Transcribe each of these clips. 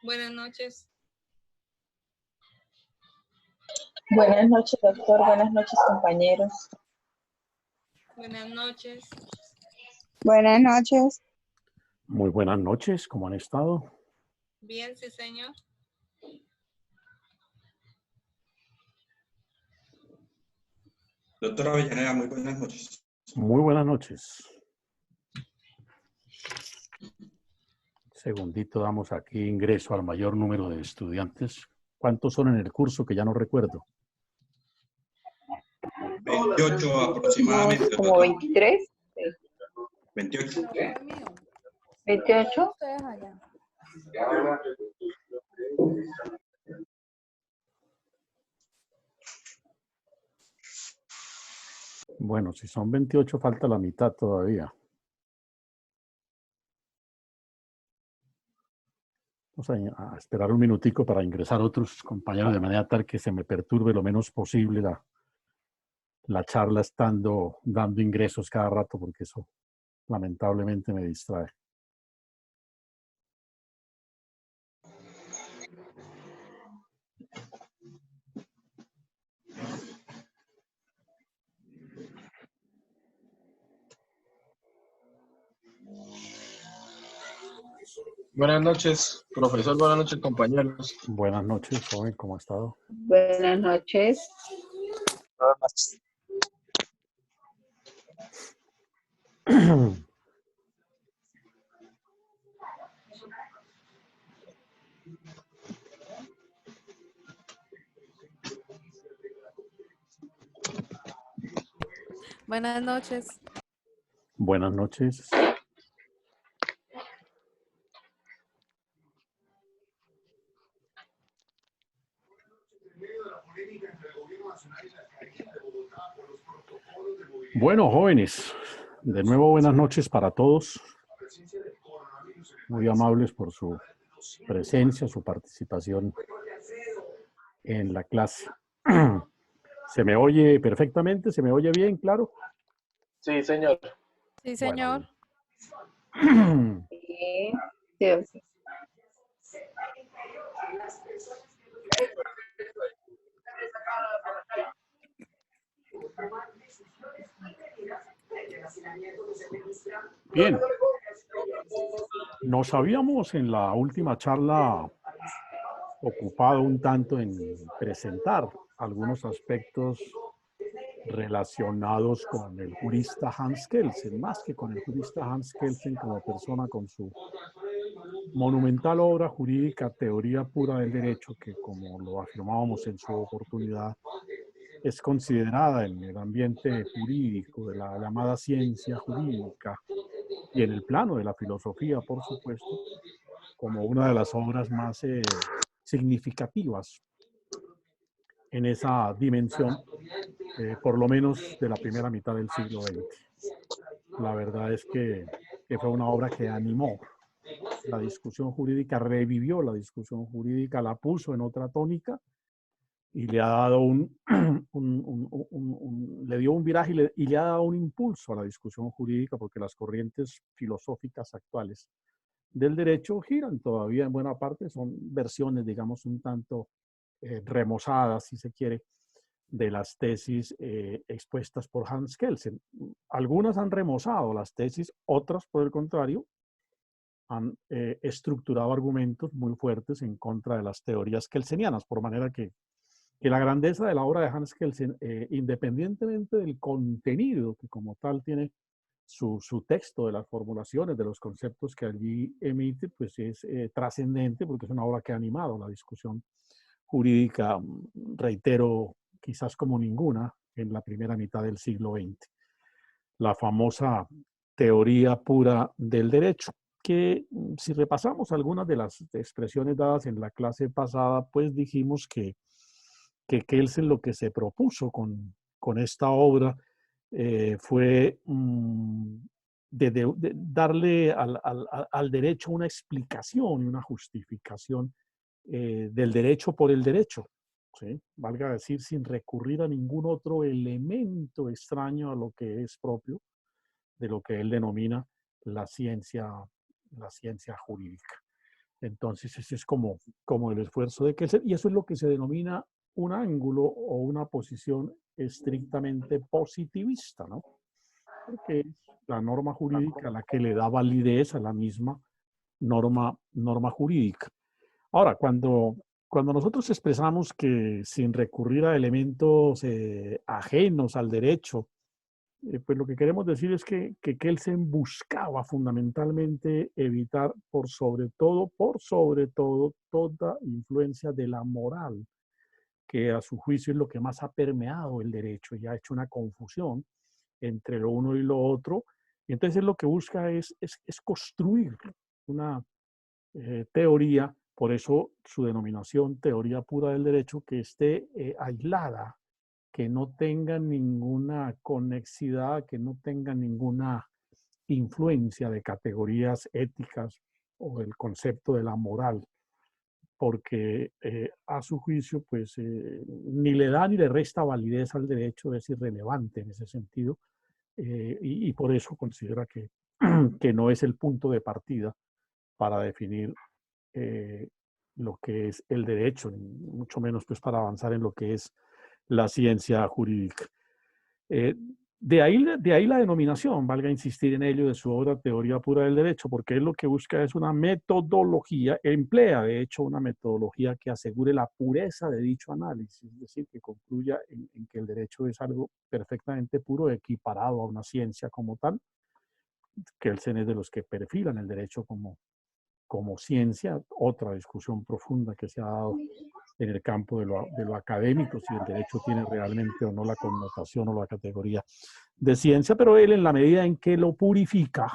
Buenas noches. Buenas noches, doctor. Buenas noches, compañeros. Buenas noches. Buenas noches. Muy buenas noches, ¿cómo han estado? Bien, sí, señor. Doctora Avellaneda, muy buenas noches. Muy buenas noches. Segundito, damos aquí ingreso al mayor número de estudiantes. ¿Cuántos son en el curso que ya no recuerdo? 28 aproximadamente. Como 23. 28. 28. Bueno, si son 28, falta la mitad todavía. Vamos a esperar un minutico para ingresar otros compañeros de manera tal que se me perturbe lo menos posible la charla estando dando ingresos cada rato, porque eso lamentablemente me distrae. Buenas noches, profesor. Buenas noches, compañeros. Buenas noches, joven, ¿cómo ha estado? Buenas noches. Buenas noches. Buenas noches. Bueno, jóvenes, de nuevo buenas noches para todos. Muy amables por su presencia, su participación en la clase. ¿Se me oye perfectamente? ¿Se me oye bien, claro? Sí, señor. Sí, señor. Bueno. Sí, sí. Bien. Nos habíamos en la última charla ocupado un tanto en presentar algunos aspectos relacionados con el jurista Hans Kelsen, más que con el jurista Hans Kelsen como persona con su monumental obra jurídica, Teoría Pura del Derecho, que como lo afirmábamos en su oportunidad, es considerada en el ambiente jurídico de la llamada ciencia jurídica y en el plano de la filosofía, por supuesto, como una de las obras más significativas en esa dimensión, por lo menos de la primera mitad del siglo XX. La verdad es que fue una obra que animó la discusión jurídica, revivió la discusión jurídica, la puso en otra tónica y le ha dado le dio un viraje y le ha dado un impulso a la discusión jurídica, porque las corrientes filosóficas actuales del derecho giran todavía en buena parte, son versiones, digamos, un tanto remozadas, si se quiere, de las tesis expuestas por Hans Kelsen. Algunas han remozado las tesis, otras, por el contrario, han estructurado argumentos muy fuertes en contra de las teorías kelsenianas, por manera que la grandeza de la obra de Hans Kelsen, independientemente del contenido que como tal tiene su texto, de las formulaciones, de los conceptos que allí emite, pues es trascendente, porque es una obra que ha animado la discusión jurídica, reitero, quizás como ninguna en la primera mitad del siglo XX. La famosa teoría pura del derecho, que si repasamos algunas de las expresiones dadas en la clase pasada, pues dijimos que Kelsen lo que se propuso con esta obra fue de darle al derecho una explicación y una justificación del derecho por el derecho, ¿sí? Valga decir, sin recurrir a ningún otro elemento extraño a lo que es propio de lo que él denomina la ciencia jurídica. Entonces, ese es como el esfuerzo de Kelsen, y eso es lo que se denomina un ángulo o una posición estrictamente positivista, ¿no? Porque es la norma jurídica la que le da validez a la misma norma jurídica. Ahora, cuando nosotros expresamos que sin recurrir a elementos ajenos al derecho, pues lo que queremos decir es que Kelsen buscaba fundamentalmente evitar por sobre todo, toda influencia de la moral, que a su juicio es lo que más ha permeado el derecho y ha hecho una confusión entre lo uno y lo otro. Y entonces él lo que busca es construir una teoría, por eso su denominación teoría pura del derecho, que esté aislada, que no tenga ninguna conexidad, que no tenga ninguna influencia de categorías éticas o el concepto de la moral, porque a su juicio pues ni le da ni le resta validez al derecho, es irrelevante en ese sentido, y por eso considera que no es el punto de partida para definir lo que es el derecho, mucho menos pues para avanzar en lo que es la ciencia jurídica. De ahí la denominación, valga insistir en ello, de su obra Teoría Pura del Derecho, porque él lo que busca es una metodología, emplea de hecho una metodología que asegure la pureza de dicho análisis, es decir, que concluya en que el derecho es algo perfectamente puro, equiparado a una ciencia como tal, que el CEN es de los que perfilan el derecho como ciencia, otra discusión profunda que se ha dado en el campo de lo académico, si el derecho tiene realmente o no la connotación o la categoría de ciencia, pero él en la medida en que lo purifica,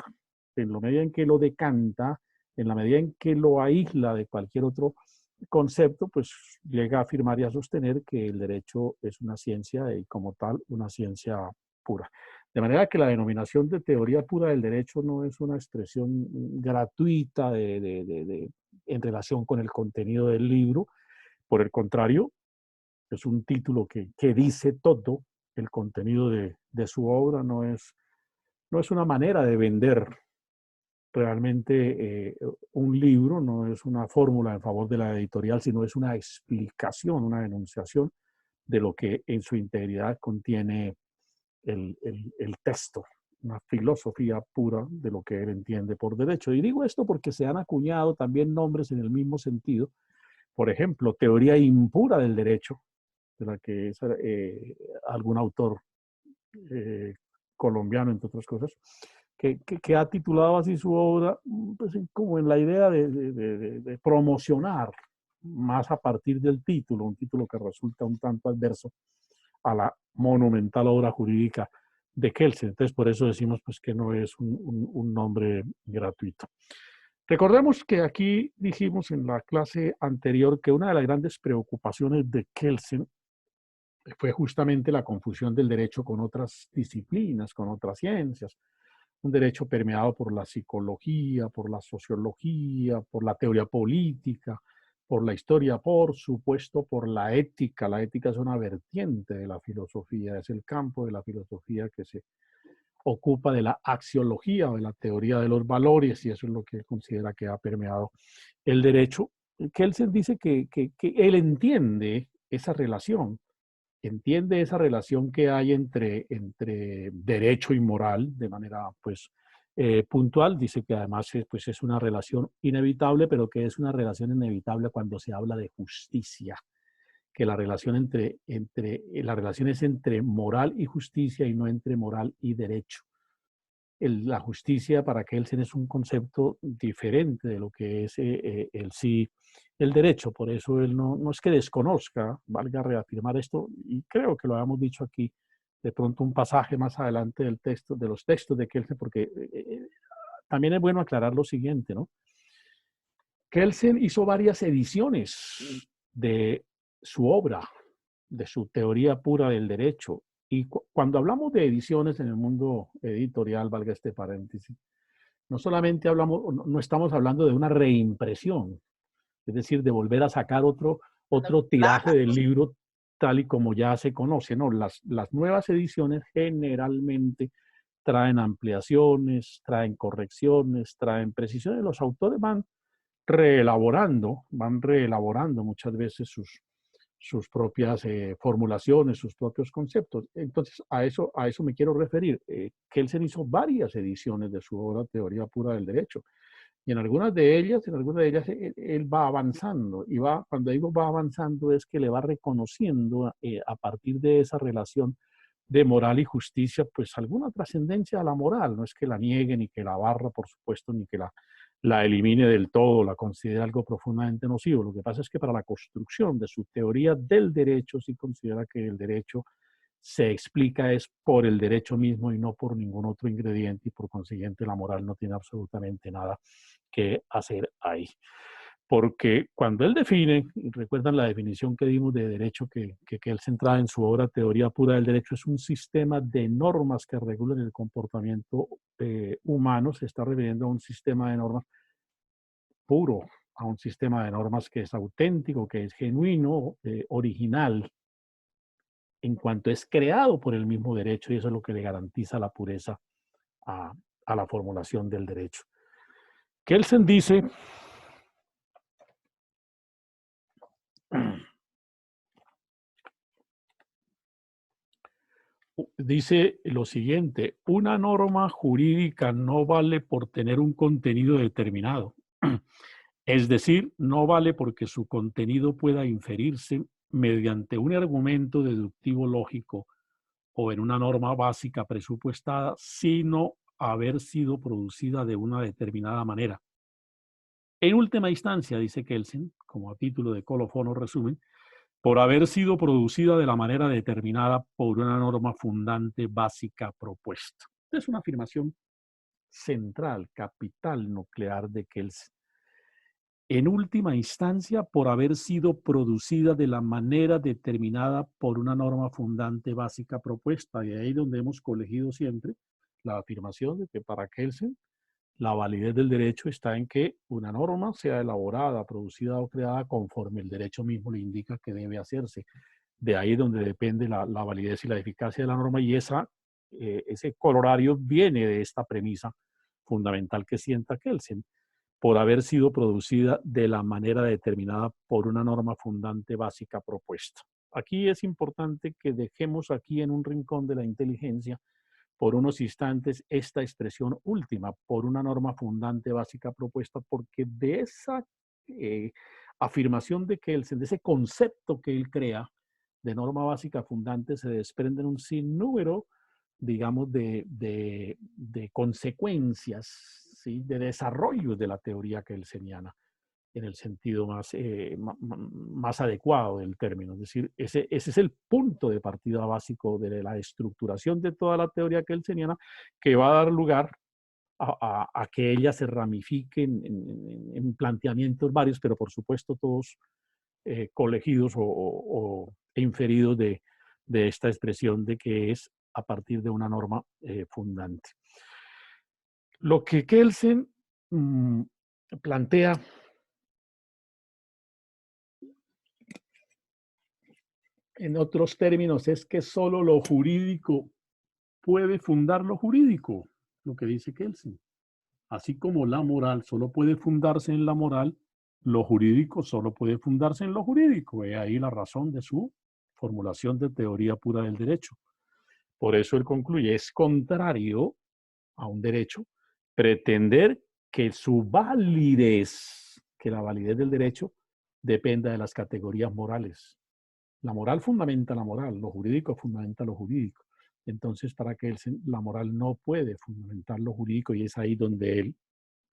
en la medida en que lo decanta, en la medida en que lo aísla de cualquier otro concepto, pues llega a afirmar y a sostener que el derecho es una ciencia y como tal una ciencia pura. De manera que la denominación de teoría pura del derecho no es una expresión gratuita en relación con el contenido del libro. Por el contrario, es un título que dice todo el contenido de su obra, no es una manera de vender realmente un libro, no es una fórmula en favor de la editorial, sino es una explicación, una enunciación de lo que en su integridad contiene el texto, una filosofía pura de lo que él entiende por derecho. Y digo esto porque se han acuñado también nombres en el mismo sentido. Por ejemplo, teoría impura del derecho, de la que es algún autor colombiano, entre otras cosas, que ha titulado así su obra, pues, como en la idea de promocionar más a partir del título, un título que resulta un tanto adverso a la monumental obra jurídica de Kelsen. Entonces, por eso decimos pues, que no es un nombre gratuito. Recordemos que aquí dijimos en la clase anterior que una de las grandes preocupaciones de Kelsen fue justamente la confusión del derecho con otras disciplinas, con otras ciencias. Un derecho permeado por la psicología, por la sociología, por la teoría política, por la historia, por supuesto, por la ética. La ética es una vertiente de la filosofía, es el campo de la filosofía que se ocupa de la axiología o de la teoría de los valores, y eso es lo que él considera que ha permeado el derecho. Kelsen dice que él entiende esa relación que hay entre derecho y moral de manera pues puntual. Dice que además pues, es una relación inevitable, pero que es una relación inevitable cuando se habla de justicia, que la relación la relación es entre moral y justicia y no entre moral y derecho. La justicia para Kelsen es un concepto diferente de lo que es el derecho. Por eso él no es que desconozca, valga reafirmar esto, y creo que lo habíamos dicho aquí, de pronto un pasaje más adelante de los textos de Kelsen, porque también es bueno aclarar lo siguiente, ¿no? Kelsen hizo varias ediciones de su obra, de su teoría pura del derecho. Y cuando hablamos de ediciones en el mundo editorial, valga este paréntesis, no solamente no estamos hablando de una reimpresión, es decir, de volver a sacar otro tiraje del libro tal y como ya se conoce. No, las nuevas ediciones generalmente traen ampliaciones, traen correcciones, traen precisiones. Los autores van van reelaborando muchas veces sus propias formulaciones, sus propios conceptos. Entonces, a eso me quiero referir. Kelsen hizo varias ediciones de su obra Teoría Pura del Derecho. Y en algunas de ellas él va avanzando. Y cuando digo va avanzando, es que le va reconociendo a partir de esa relación de moral y justicia, pues alguna trascendencia a la moral. No es que la niegue, ni que la barra, por supuesto, ni que la elimine del todo, la considera algo profundamente nocivo. Lo que pasa es que para la construcción de su teoría del derecho sí considera que el derecho se explica es por el derecho mismo y no por ningún otro ingrediente, y por consiguiente la moral no tiene absolutamente nada que hacer ahí. Porque cuando él define, y recuerdan la definición que dimos de derecho que él centraba en su obra Teoría Pura del Derecho, es un sistema de normas que regulan el comportamiento humano. Se está refiriendo a un sistema de normas puro, a un sistema de normas que es auténtico, que es genuino, original, en cuanto es creado por el mismo derecho, y eso es lo que le garantiza la pureza a la formulación del derecho. Kelsen dice lo siguiente: una norma jurídica no vale por tener un contenido determinado. Es decir, no vale porque su contenido pueda inferirse mediante un argumento deductivo lógico o en una norma básica presupuestada, sino haber sido producida de una determinada manera. En última instancia, dice Kelsen, como a título de colofón o resumen, por haber sido producida de la manera determinada por una norma fundante básica propuesta. Es una afirmación central, capital, nuclear de Kelsen. En última instancia, por haber sido producida de la manera determinada por una norma fundante básica propuesta. Y ahí donde hemos colegido siempre la afirmación de que para Kelsen la validez del derecho está en que una norma sea elaborada, producida o creada conforme el derecho mismo le indica que debe hacerse. De ahí donde depende la validez y la eficacia de la norma, y ese corolario viene de esta premisa fundamental que sienta Kelsen: por haber sido producida de la manera determinada por una norma fundante básica propuesta. Aquí es importante que dejemos aquí en un rincón de la inteligencia por unos instantes esta expresión última, por una norma fundante básica propuesta, porque de esa afirmación de Kelsen, de ese concepto que él crea de norma básica fundante, se desprenden un sinnúmero, digamos, de consecuencias, ¿sí?, de desarrollos de la teoría kelseniana, en el sentido más adecuado del término. Es decir, ese es el punto de partida básico de la estructuración de toda la teoría kelseniana, que va a dar lugar a que ella se ramifique en planteamientos varios, pero por supuesto todos colegidos o inferidos de esta expresión de que es a partir de una norma fundante. Lo que Kelsen plantea en otros términos es que solo lo jurídico puede fundar lo jurídico, lo que dice Kelsen. Así como la moral solo puede fundarse en la moral, lo jurídico solo puede fundarse en lo jurídico. He ahí la razón de su formulación de teoría pura del derecho. Por eso él concluye: es contrario a un derecho pretender que su validez, que la validez del derecho dependa de las categorías morales. La moral fundamenta la moral, lo jurídico fundamenta lo jurídico. Entonces, para que la moral no puede fundamentar lo jurídico, y es ahí donde él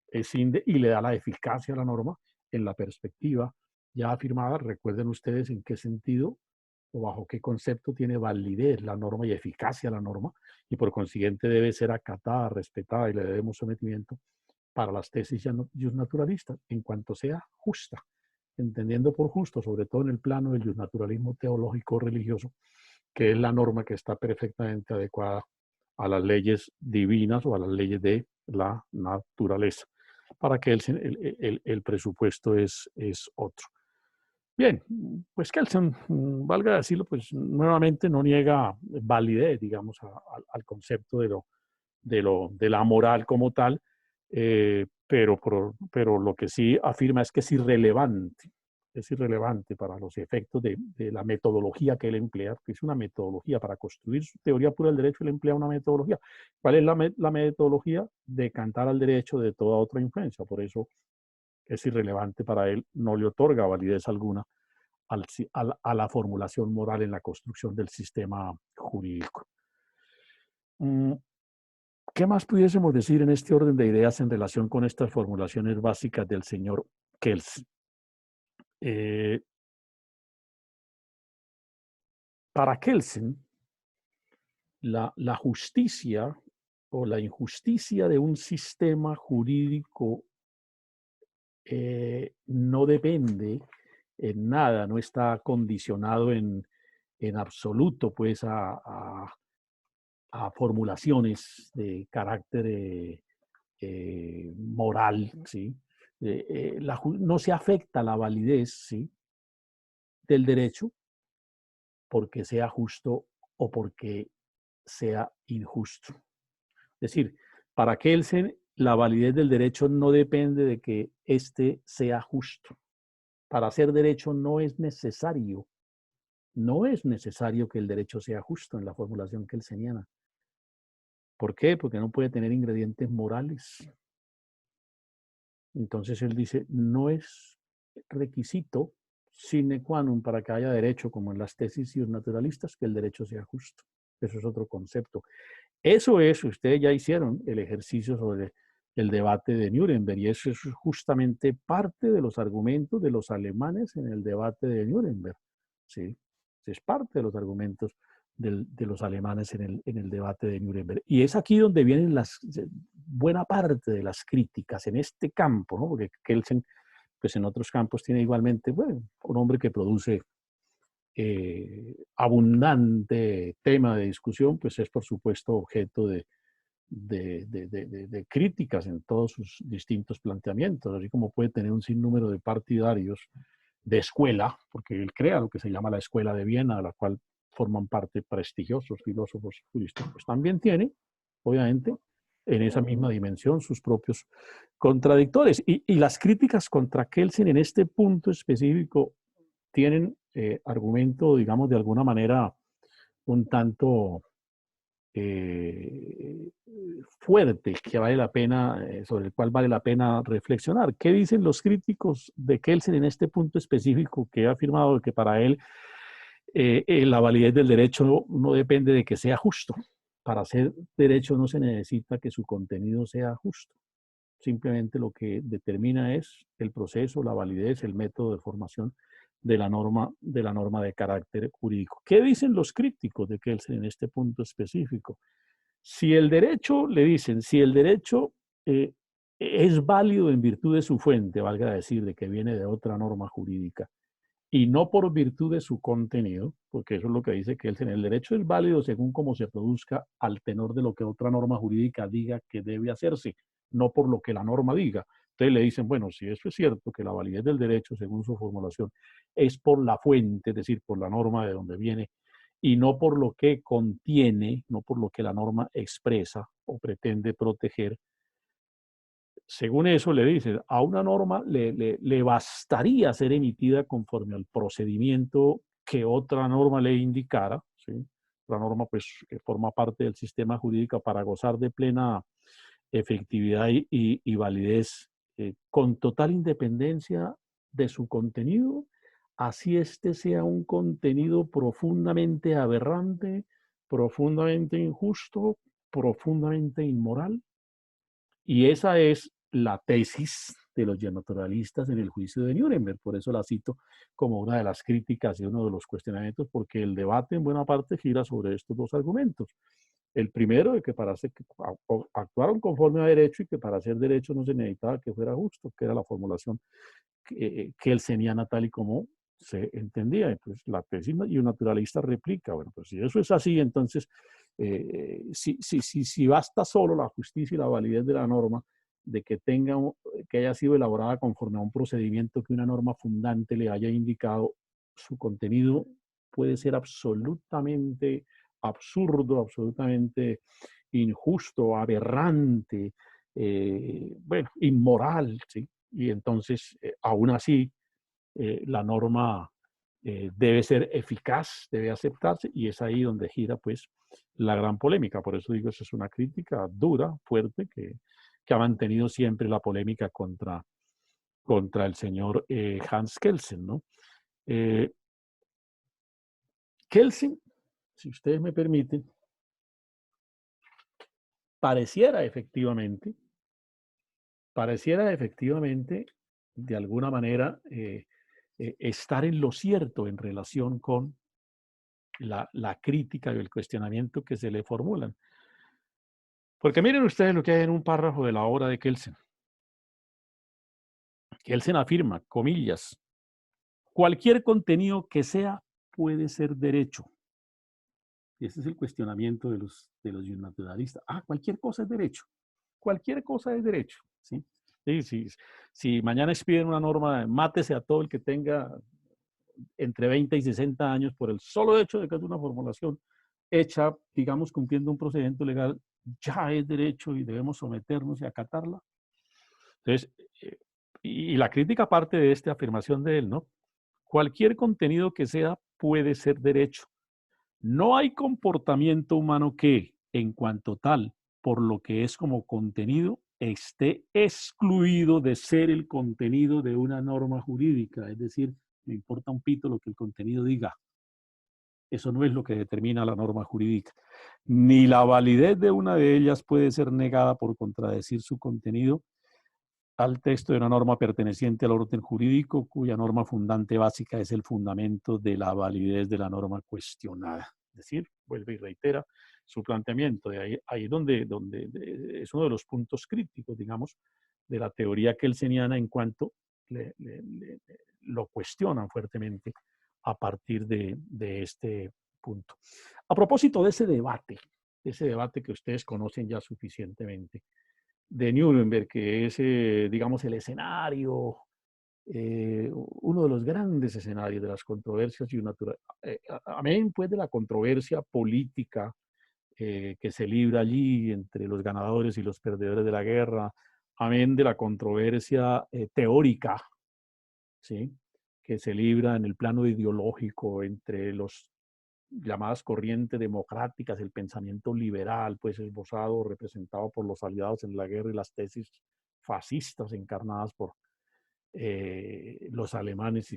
escinde y le da la eficacia a la norma en la perspectiva ya afirmada. Recuerden ustedes en qué sentido o bajo qué concepto tiene validez la norma y eficacia la norma, y por consiguiente debe ser acatada, respetada, y le debemos sometimiento para las tesis justnaturalistas en cuanto sea justa, entendiendo por justo, sobre todo en el plano del justnaturalismo teológico religioso, que es la norma que está perfectamente adecuada a las leyes divinas o a las leyes de la naturaleza. Para que el presupuesto es otro. Bien, pues Kelsen, valga decirlo, pues nuevamente no niega validez, digamos, al concepto de la moral como tal, pero lo que sí afirma es que es irrelevante para los efectos de la metodología que él emplea, que es una metodología. Para construir su teoría pura del derecho, él emplea una metodología. ¿Cuál es la metodología? Decantar al derecho de toda otra influencia. Por eso es irrelevante para él, no le otorga validez alguna a la formulación moral en la construcción del sistema jurídico. ¿Qué más pudiésemos decir en este orden de ideas en relación con estas formulaciones básicas del señor Kelsen? Para Kelsen, la justicia o la injusticia de un sistema jurídico no depende en nada, no está condicionado en absoluto pues a formulaciones de carácter moral, ¿sí? No se afecta la validez, ¿sí?, del derecho porque sea justo o porque sea injusto. Es decir, para Kelsen, la validez del derecho no depende de que éste sea justo. Para hacer derecho no es necesario que el derecho sea justo en la formulación kelseniana. ¿Por qué? Porque no puede tener ingredientes morales. Entonces él dice, no es requisito sine qua non para que haya derecho, como en las tesis naturalistas, que el derecho sea justo. Eso es otro concepto. Eso es, ustedes ya hicieron el ejercicio sobre el debate de Nuremberg, y eso es justamente parte de los argumentos de los alemanes en el debate de Nuremberg. ¿Sí? Es parte de los argumentos de los alemanes en el debate de Nuremberg. Y es aquí donde vienen buena parte de las críticas en este campo, ¿no? Porque Kelsen, pues en otros campos tiene igualmente, bueno, un hombre que produce abundante tema de discusión, pues es por supuesto objeto de críticas en todos sus distintos planteamientos, así como puede tener un sinnúmero de partidarios de escuela, porque él crea lo que se llama la Escuela de Viena, de la cual forman parte prestigiosos filósofos juristas, pues también tiene, obviamente, en esa misma dimensión sus propios contradictores. Y las críticas contra Kelsen en este punto específico tienen argumento, digamos, de alguna manera un tanto fuerte, que vale la pena, sobre el cual vale la pena reflexionar. ¿Qué dicen los críticos de Kelsen en este punto específico, que ha afirmado que para él la validez del derecho no depende de que sea justo? Para hacer derecho no se necesita que su contenido sea justo. Simplemente lo que determina es el proceso, la validez, el método de formación de la norma de carácter jurídico. ¿Qué dicen los críticos de Kelsen en este punto específico? Si el derecho, le dicen, si el derecho es válido en virtud de su fuente, valga decir, de que viene de otra norma jurídica, y no por virtud de su contenido, porque eso es lo que dice Kelsen, el derecho es válido según cómo se produzca al tenor de lo que otra norma jurídica diga que debe hacerse, no por lo que la norma diga. Entonces le dicen, bueno, si eso es cierto, que la validez del derecho, según su formulación, es por la fuente, es decir, por la norma de donde viene, y no por lo que contiene, no por lo que la norma expresa o pretende proteger. Según eso le dicen, a una norma le bastaría ser emitida conforme al procedimiento que otra norma le indicara, ¿sí? La norma pues que forma parte del sistema jurídico para gozar de plena efectividad y validez con total independencia de su contenido, así este sea un contenido profundamente aberrante, profundamente injusto, profundamente inmoral. Y esa es la tesis de los naturalistas en el juicio de Nuremberg. Por eso la cito como una de las críticas y uno de los cuestionamientos, porque el debate en buena parte gira sobre estos dos argumentos. El primero, de que para hacer, que actuaron conforme a derecho y que para hacer derecho no se necesitaba que fuera justo, que era la formulación kelseniana tal y como se entendía. Entonces, la tesis y un naturalista replica, bueno, pues si eso es así, entonces, si basta solo la justicia y la validez de la norma, de que haya sido elaborada conforme a un procedimiento que una norma fundante le haya indicado, su contenido puede ser absolutamente absurdo, absolutamente injusto, aberrante, bueno, inmoral, ¿sí? Y entonces, aún así, la norma debe ser eficaz, debe aceptarse, y es ahí donde gira, pues, la gran polémica. Por eso digo, eso es una crítica dura, fuerte, que ha mantenido siempre la polémica contra el señor Hans Kelsen, ¿no? Kelsen, si ustedes me permiten, pareciera efectivamente, de alguna manera, estar en lo cierto en relación con la crítica y el cuestionamiento que se le formulan. Porque miren ustedes lo que hay en un párrafo de la obra de Kelsen. Kelsen afirma, comillas, cualquier contenido que sea puede ser derecho. Ese es el cuestionamiento de los naturalistas. Ah, cualquier cosa es derecho. Cualquier cosa es derecho. ¿Sí? Si mañana expiden una norma, mátese a todo el que tenga entre 20 y 60 años por el solo hecho de que es una formulación hecha, digamos, cumpliendo un procedimiento legal, ya es derecho y debemos someternos y acatarla. Entonces, y la crítica parte de esta afirmación de él, ¿no? Cualquier contenido que sea puede ser derecho. No hay comportamiento humano que, en cuanto tal, por lo que es como contenido, esté excluido de ser el contenido de una norma jurídica. Es decir, me importa un pito lo que el contenido diga. Eso no es lo que determina la norma jurídica. Ni la validez de una de ellas puede ser negada por contradecir su contenido al texto de una norma perteneciente al orden jurídico, cuya norma fundante básica es el fundamento de la validez de la norma cuestionada. Es decir, vuelve y reitera su planteamiento. Ahí donde es uno de los puntos críticos, digamos, de la teoría kelseniana en cuanto lo cuestionan fuertemente a partir de este punto. A propósito de ese debate que ustedes conocen ya suficientemente, de Nuremberg, que es, digamos, el escenario, uno de los grandes escenarios de las controversias y amén, pues, de la controversia política que se libra allí entre los ganadores y los perdedores de la guerra, amén de la controversia teórica, ¿sí?, que se libra en el plano ideológico entre los llamadas corrientes democráticas, el pensamiento liberal, pues esbozado, representado por los aliados en la guerra, y las tesis fascistas encarnadas por los alemanes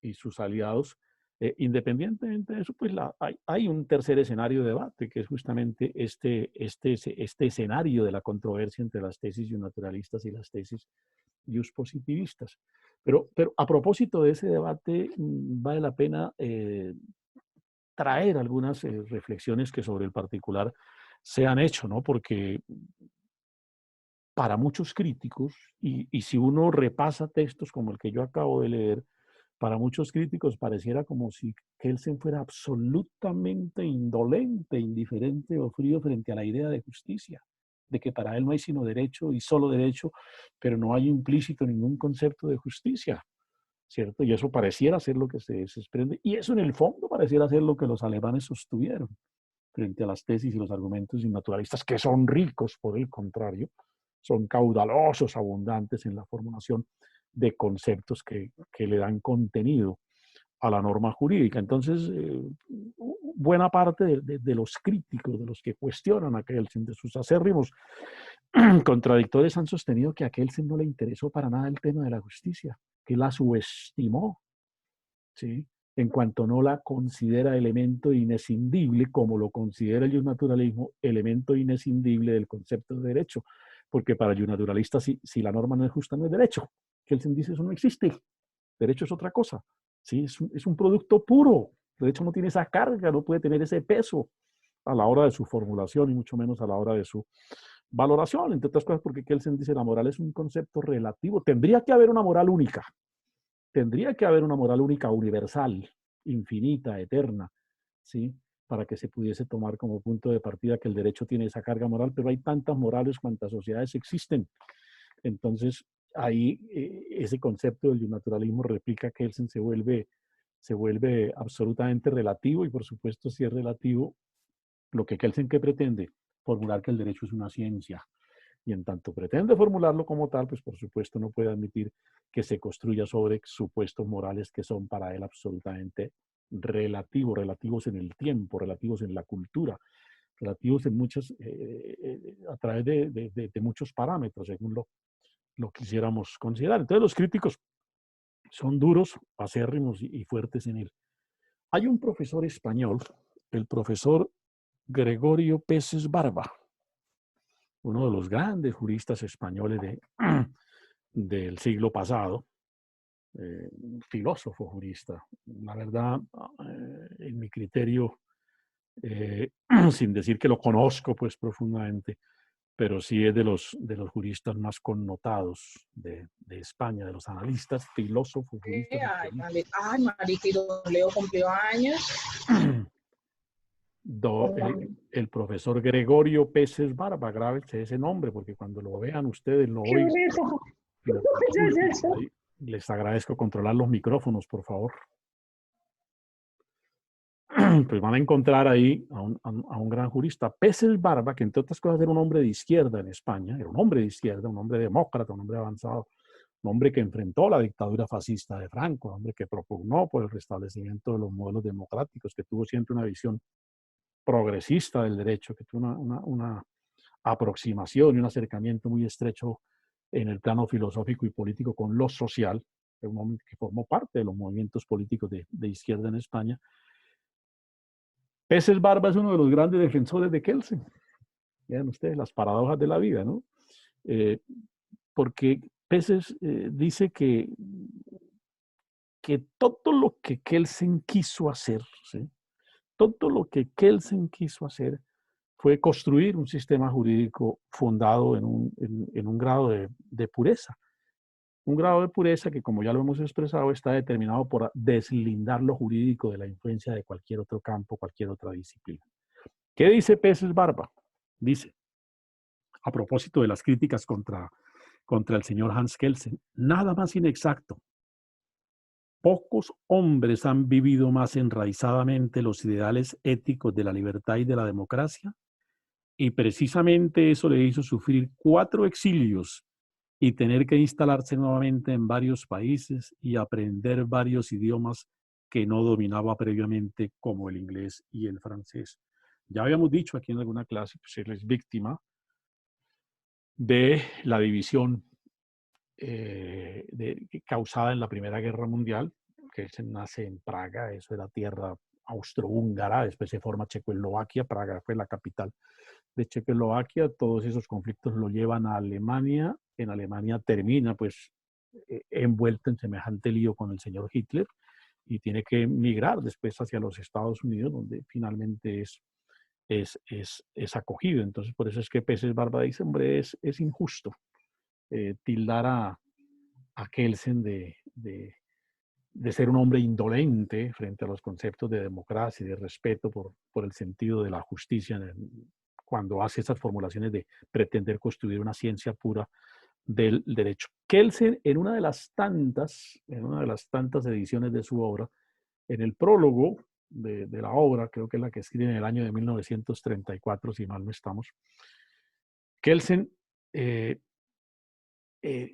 y sus aliados. Independientemente de eso, pues hay un tercer escenario de debate, que es justamente este escenario de la controversia entre las tesis naturalistas y las tesis positivistas. Pero a propósito de ese debate, vale la pena traer algunas reflexiones que sobre el particular se han hecho, ¿no? Porque para muchos críticos, y si uno repasa textos como el que yo acabo de leer, para muchos críticos pareciera como si Kelsen fuera absolutamente indolente, indiferente o frío frente a la idea de justicia, de que para él no hay sino derecho y solo derecho, pero no hay implícito ningún concepto de justicia, ¿cierto? Y eso pareciera ser lo que se desprende, y eso en el fondo pareciera ser lo que los alemanes sostuvieron frente a las tesis y los argumentos naturalistas, que son ricos, por el contrario, son caudalosos, abundantes en la formulación de conceptos que le dan contenido a la norma jurídica. Entonces, buena parte de los críticos, de los que cuestionan a Kelsen, de sus acérrimos contradictores, han sostenido que a Kelsen no le interesó para nada el tema de la justicia, que la subestimó, ¿sí?, en cuanto no la considera elemento inescindible, como lo considera el naturalismo, elemento inescindible del concepto de derecho. Porque para el naturalista, si la norma no es justa, no es derecho. Kelsen dice, eso no existe. Derecho es otra cosa. ¿Sí? Es un producto puro. El derecho no tiene esa carga, no puede tener ese peso a la hora de su formulación y mucho menos a la hora de su valoración. Entre otras cosas, porque Kelsen dice, la moral es un concepto relativo. Tendría que haber una moral única. Tendría que haber una moral única, universal, infinita, eterna, ¿sí?, para que se pudiese tomar como punto de partida que el derecho tiene esa carga moral, pero hay tantas morales cuantas sociedades existen. Entonces, ahí ese concepto del naturalismo replica que Kelsen se vuelve absolutamente relativo, y por supuesto, si es relativo, lo que Kelsen que pretende, formular que el derecho es una ciencia, Y en tanto pretende formularlo como tal, pues por supuesto no puede admitir que se construya sobre supuestos morales que son para él absolutamente relativos en el tiempo, relativos en la cultura, relativos en muchas, a través de muchos parámetros, según lo quisiéramos considerar. Entonces los críticos son duros, acérrimos y fuertes en él. Hay un profesor español, el profesor Gregorio Peces Barba, uno de los grandes juristas españoles del siglo pasado, filósofo jurista. La verdad, en mi criterio, sin decir que lo conozco pues profundamente, pero sí es de los juristas más connotados de España, de los analistas, filósofos, juristas. Ay, marica, y don Leo cumplió años. El profesor Gregorio Peces Barba, grábese ese nombre, porque cuando lo vean ustedes, lo oigan. Les agradezco controlar los micrófonos, por favor. Pues van a encontrar ahí a un gran jurista, Peces Barba, que entre otras cosas era un hombre de izquierda en España, era un hombre de izquierda, un hombre demócrata, un hombre avanzado, un hombre que enfrentó la dictadura fascista de Franco, un hombre que propugnó por el restablecimiento de los modelos democráticos, que tuvo siempre una visión progresista del derecho, que tuvo una aproximación y un acercamiento muy estrecho en el plano filosófico y político con lo social, un hombre que formó parte de los movimientos políticos de izquierda en España. Peces Barba es uno de los grandes defensores de Kelsen. Vean ustedes las paradojas de la vida, ¿no? Porque Peces dice que todo lo que Kelsen quiso hacer, ¿sí? Todo lo que Kelsen quiso hacer fue construir un sistema jurídico fundado en un grado de pureza. Un grado de pureza que, como ya lo hemos expresado, está determinado por deslindar lo jurídico de la influencia de cualquier otro campo, cualquier otra disciplina. ¿Qué dice Peces Barba? Dice, a propósito de las críticas contra el señor Hans Kelsen, nada más inexacto. Pocos hombres han vivido más enraizadamente los ideales éticos de la libertad y de la democracia, y precisamente eso le hizo sufrir 4 exilios y tener que instalarse nuevamente en varios países y aprender varios idiomas que no dominaba previamente, como el inglés y el francés. Ya habíamos dicho aquí en alguna clase, pues él es víctima de la división causada en la Primera Guerra Mundial, que se nace en Praga, eso era tierra austrohúngara, después se forma Checoslovaquia, Praga fue la capital de Checoslovaquia, todos esos conflictos lo llevan a Alemania, en Alemania termina pues envuelto en semejante lío con el señor Hitler y tiene que migrar después hacia los Estados Unidos, donde finalmente es acogido. Entonces por eso es que Peces Barba dice, hombre, es injusto tildar a Kelsen de ser un hombre indolente frente a los conceptos de democracia y de respeto por el sentido de la justicia cuando hace esas formulaciones de pretender construir una ciencia pura del derecho. Kelsen, en una de las tantas ediciones de su obra, en el prólogo de la obra, creo que es la que escribe en el año de 1934, si mal no estamos, Kelsen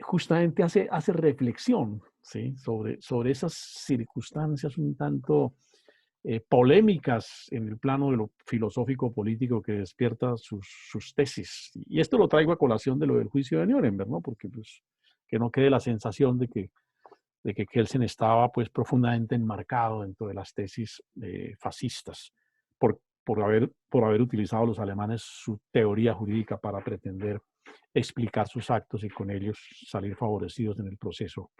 justamente hace reflexión, ¿sí? sobre esas circunstancias un tanto polémicas en el plano de lo filosófico-político que despierta sus tesis. Y esto lo traigo a colación de lo del juicio de Nuremberg, ¿no? Porque pues, que no quede la sensación de que Kelsen estaba pues, profundamente enmarcado dentro de las tesis fascistas por haber utilizado los alemanes su teoría jurídica para pretender explicar sus actos y con ellos salir favorecidos en el proceso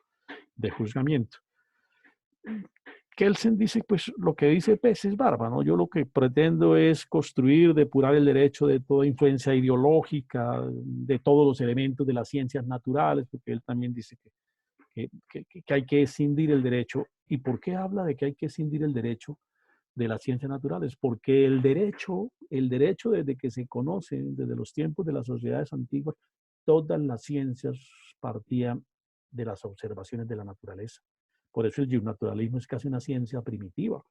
de juzgamiento. Kelsen dice, pues lo que dice Peces Barba, ¿no? Yo lo que pretendo es construir, depurar el derecho de toda influencia ideológica, de todos los elementos de las ciencias naturales, porque él también dice que hay que escindir el derecho. ¿Y por qué habla de que hay que escindir el derecho de las ciencias naturales? Porque el derecho desde que se conoce, desde los tiempos de las sociedades antiguas, todas las ciencias partían de las observaciones de la naturaleza. Por eso el naturalismo es casi una ciencia primitiva.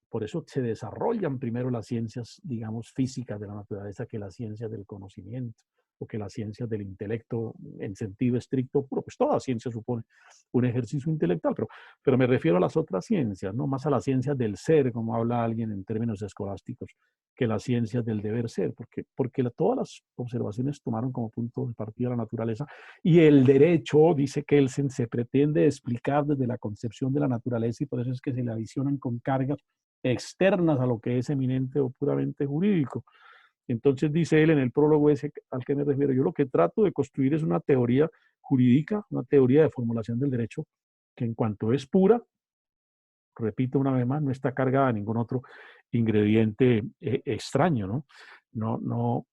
Por eso se desarrollan primero las ciencias, digamos, físicas de la naturaleza que las ciencias del conocimiento. o que las ciencias del intelecto en sentido estricto puro, pues toda ciencia supone un ejercicio intelectual, pero me refiero a las otras ciencias, ¿no? Más a las ciencias del ser, como habla alguien en términos escolásticos, que las ciencias del deber ser, porque todas las observaciones tomaron como punto de partida la naturaleza, y el derecho, dice Kelsen, se pretende explicar desde la concepción de la naturaleza, y por eso es que se le adicionan con cargas externas a lo que es eminente o puramente jurídico. Entonces dice él en el prólogo ese al que me refiero, yo lo que trato de construir es una teoría jurídica, una teoría de formulación del derecho, que en cuanto es pura, repito una vez más, no está cargada de ningún otro ingrediente extraño, ¿no?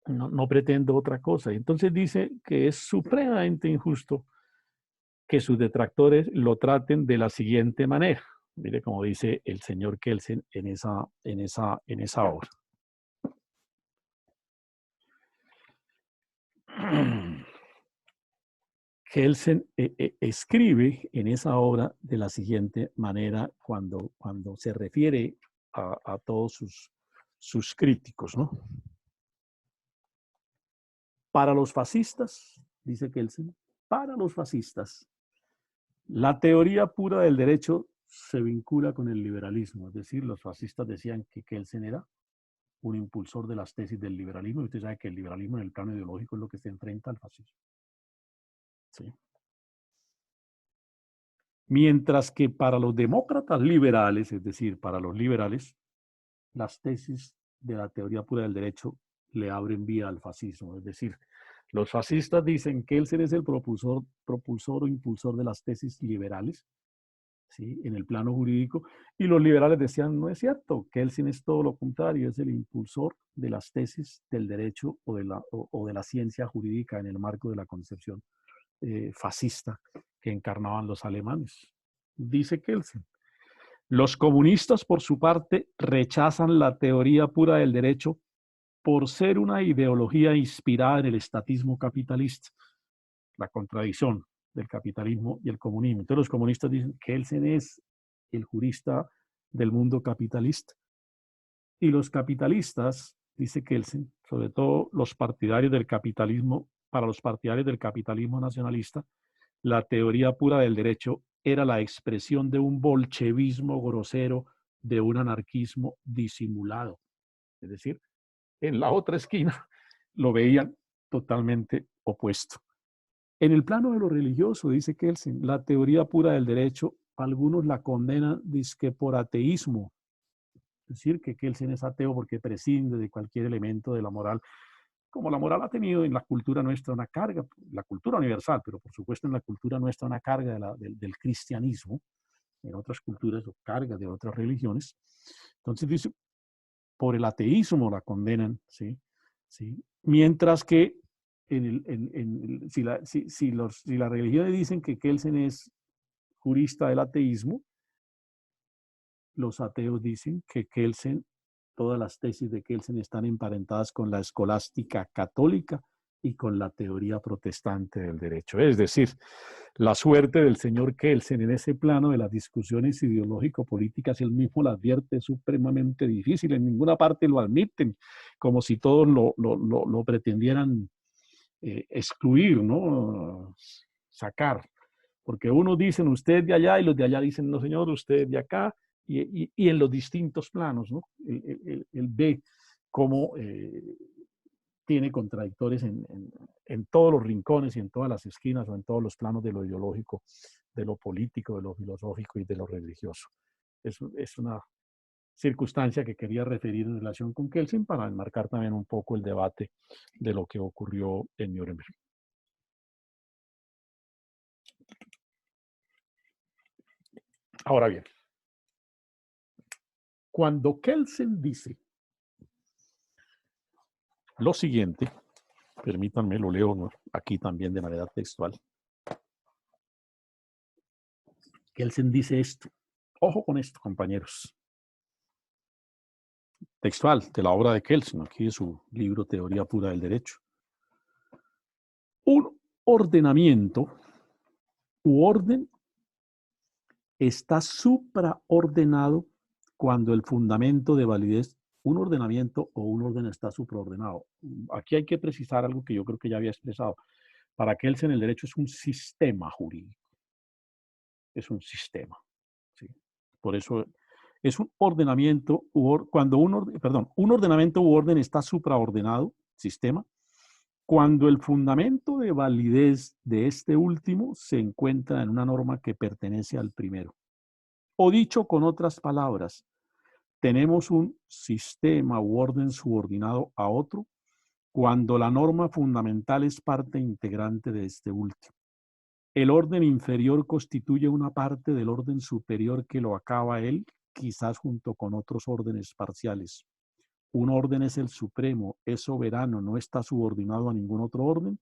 No pretendo otra cosa. Y entonces dice que es supremamente injusto que sus detractores lo traten de la siguiente manera. Mire cómo dice el señor Kelsen en esa obra. Kelsen escribe en esa obra de la siguiente manera cuando se refiere a todos sus críticos, ¿no? Para los fascistas, dice Kelsen, para los fascistas, la teoría pura del derecho se vincula con el liberalismo. Es decir, los fascistas decían que Kelsen era un impulsor de las tesis del liberalismo, y usted sabe que el liberalismo en el plano ideológico es lo que se enfrenta al fascismo. ¿Sí? Mientras que para los demócratas liberales, es decir, para los liberales, las tesis de la teoría pura del derecho le abren vía al fascismo. Es decir, los fascistas dicen que Kelsen es el propulsor o impulsor de las tesis liberales, ¿sí?, en el plano jurídico, y los liberales decían, no es cierto, Kelsen es todo lo contrario, es el impulsor de las tesis del derecho o de la ciencia jurídica en el marco de la concepción fascista que encarnaban los alemanes. Dice Kelsen, los comunistas, por su parte, rechazan la teoría pura del derecho por ser una ideología inspirada en el estatismo capitalista, la contradicción del capitalismo y el comunismo. Entonces los comunistas dicen que Kelsen es el jurista del mundo capitalista. Y los capitalistas, dice Kelsen, sobre todo los partidarios del capitalismo, para los partidarios del capitalismo nacionalista, la teoría pura del derecho era la expresión de un bolchevismo grosero, de un anarquismo disimulado. Es decir, en la otra esquina lo veían totalmente opuesto. En el plano de lo religioso, dice Kelsen, la teoría pura del derecho, algunos la condenan dizque por ateísmo. Es decir, que Kelsen es ateo porque prescinde de cualquier elemento de la moral, como la moral ha tenido en la cultura nuestra una carga, la cultura universal, pero por supuesto en la cultura nuestra una carga del cristianismo, en otras culturas carga de otras religiones. Entonces dice, por el ateísmo la condenan, ¿sí? ¿Sí? Mientras que si las religiones dicen que Kelsen es jurista del ateísmo, los ateos dicen que Kelsen, todas las tesis de Kelsen están emparentadas con la escolástica católica y con la teoría protestante del derecho. Es decir, la suerte del señor Kelsen en ese plano de las discusiones ideológico-políticas, él mismo la advierte, es supremamente difícil. En ninguna parte lo admiten, como si todos lo pretendieran excluir, ¿no? Sacar. Porque unos dicen usted de allá y los de allá dicen no señor, usted de acá, y en los distintos planos, ¿no? Él ve cómo tiene contradictores en todos los rincones y en todas las esquinas o en todos los planos de lo ideológico, de lo político, de lo filosófico y de lo religioso. Es una circunstancia que quería referir en relación con Kelsen para enmarcar también un poco el debate de lo que ocurrió en Nuremberg. Ahora bien, cuando Kelsen dice lo siguiente, permítanme, lo leo aquí también de manera textual. Kelsen dice esto. Ojo con esto, compañeros. Textual de la obra de Kelsen, aquí de su libro Teoría Pura del Derecho. Un ordenamiento u orden está supraordenado cuando el fundamento de validez un ordenamiento o un orden está supraordenado. Aquí hay que precisar algo que yo creo que ya había expresado. Para Kelsen el derecho es un sistema jurídico. Es un sistema. ¿Sí? Por eso es un ordenamiento, cuando un ordenamiento u orden está supraordenado, sistema, cuando el fundamento de validez de este último se encuentra en una norma que pertenece al primero. O dicho con otras palabras, tenemos un sistema u orden subordinado a otro cuando la norma fundamental es parte integrante de este último. El orden inferior constituye una parte del orden superior que lo acaba él, quizás junto con otros órdenes parciales. Un orden es el supremo, es soberano, no está subordinado a ningún otro orden,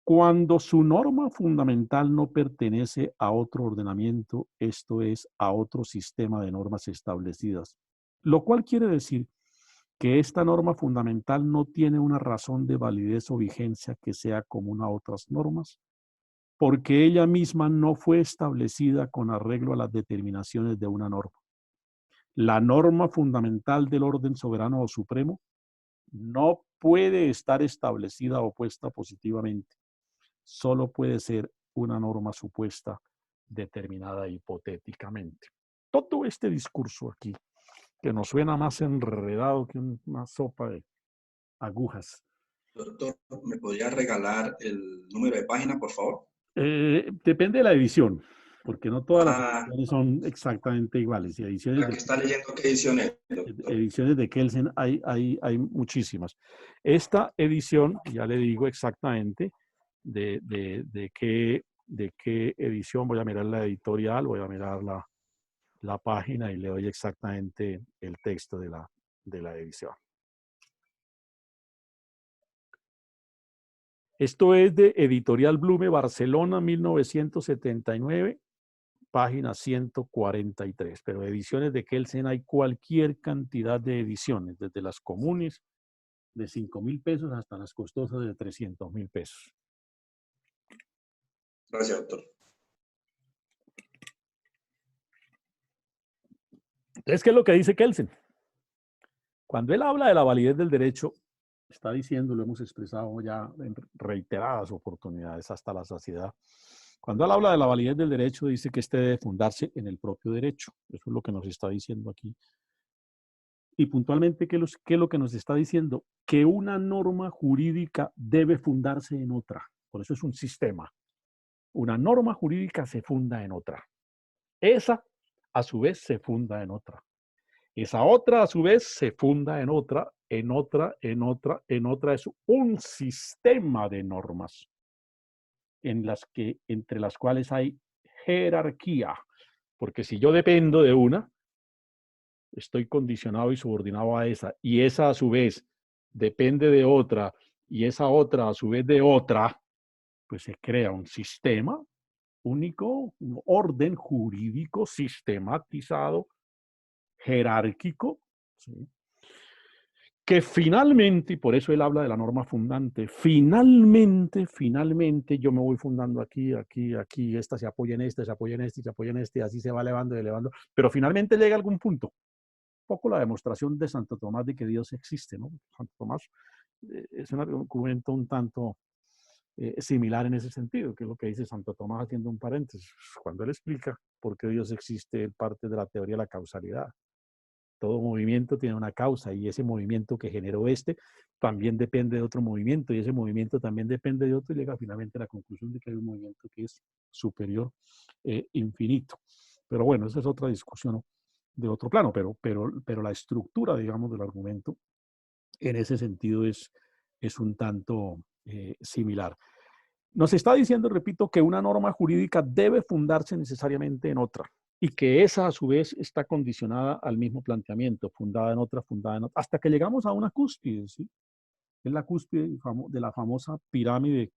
cuando su norma fundamental no pertenece a otro ordenamiento, esto es, a otro sistema de normas establecidas. Lo cual quiere decir que esta norma fundamental no tiene una razón de validez o vigencia que sea común a otras normas, porque ella misma no fue establecida con arreglo a las determinaciones de una norma. La norma fundamental del orden soberano o supremo no puede estar establecida o puesta positivamente. Solo puede ser una norma supuesta determinada hipotéticamente. Todo este discurso aquí, que nos suena más enredado que una sopa de agujas. Doctor, ¿me podría regalar el número de página, por favor? Depende de la edición, porque no todas las Ah, ediciones son exactamente iguales. Y la que está leyendo, ¿qué edición es, doctor? ediciones de Kelsen hay muchísimas. Esta edición, ya le digo exactamente de qué edición, voy a mirar la editorial, voy a mirar la página y le doy exactamente el texto de la edición. Esto es de Editorial Blume, Barcelona, 1979, página 143. Pero ediciones de Kelsen hay cualquier cantidad de ediciones, desde las comunes de 5.000 pesos hasta las costosas de 300.000 pesos. Gracias, doctor. Entonces, ¿qué es lo que dice Kelsen? Cuando él habla de la validez del derecho, está diciendo, lo hemos expresado ya en reiteradas oportunidades hasta la saciedad. Cuando él habla de la validez del derecho, dice que este debe fundarse en el propio derecho. Eso es lo que nos está diciendo aquí. Y puntualmente, ¿qué es lo que nos está diciendo? Que una norma jurídica debe fundarse en otra. Por eso es un sistema. Una norma jurídica se funda en otra. Esa, a su vez, se funda en otra. Esa otra, a su vez, se funda en otra, en otra, en otra, en otra. Es un sistema de normas entre las cuales hay jerarquía. Porque si yo dependo de una, estoy condicionado y subordinado a esa. Y esa, a su vez, depende de otra. Y esa otra, a su vez, de otra. Pues se crea un sistema único, un orden jurídico sistematizado, jerárquico, ¿sí? Que finalmente, y por eso él habla de la norma fundante, finalmente yo me voy fundando aquí, esta se apoya en esta, se apoya en este, se apoya en este, y así se va elevando y elevando, pero finalmente llega a algún punto. Un poco la demostración de Santo Tomás de que Dios existe, ¿no? Santo Tomás es un argumento un tanto similar en ese sentido, que es lo que dice Santo Tomás haciendo un paréntesis. Cuando él explica por qué Dios existe, él parte de la teoría de la causalidad. Todo movimiento tiene una causa y ese movimiento que generó también depende de otro movimiento y ese movimiento también depende de otro y llega finalmente a la conclusión de que hay un movimiento que es superior, infinito. Pero bueno, esa es otra discusión, ¿no? De otro plano, pero la estructura, digamos, del argumento en ese sentido es un tanto similar. Nos está diciendo, repito, que una norma jurídica debe fundarse necesariamente en otra y que esa a su vez está condicionada al mismo planteamiento, fundada en otra, hasta que llegamos a una cúspide, ¿sí? Es la cúspide de la famosa pirámide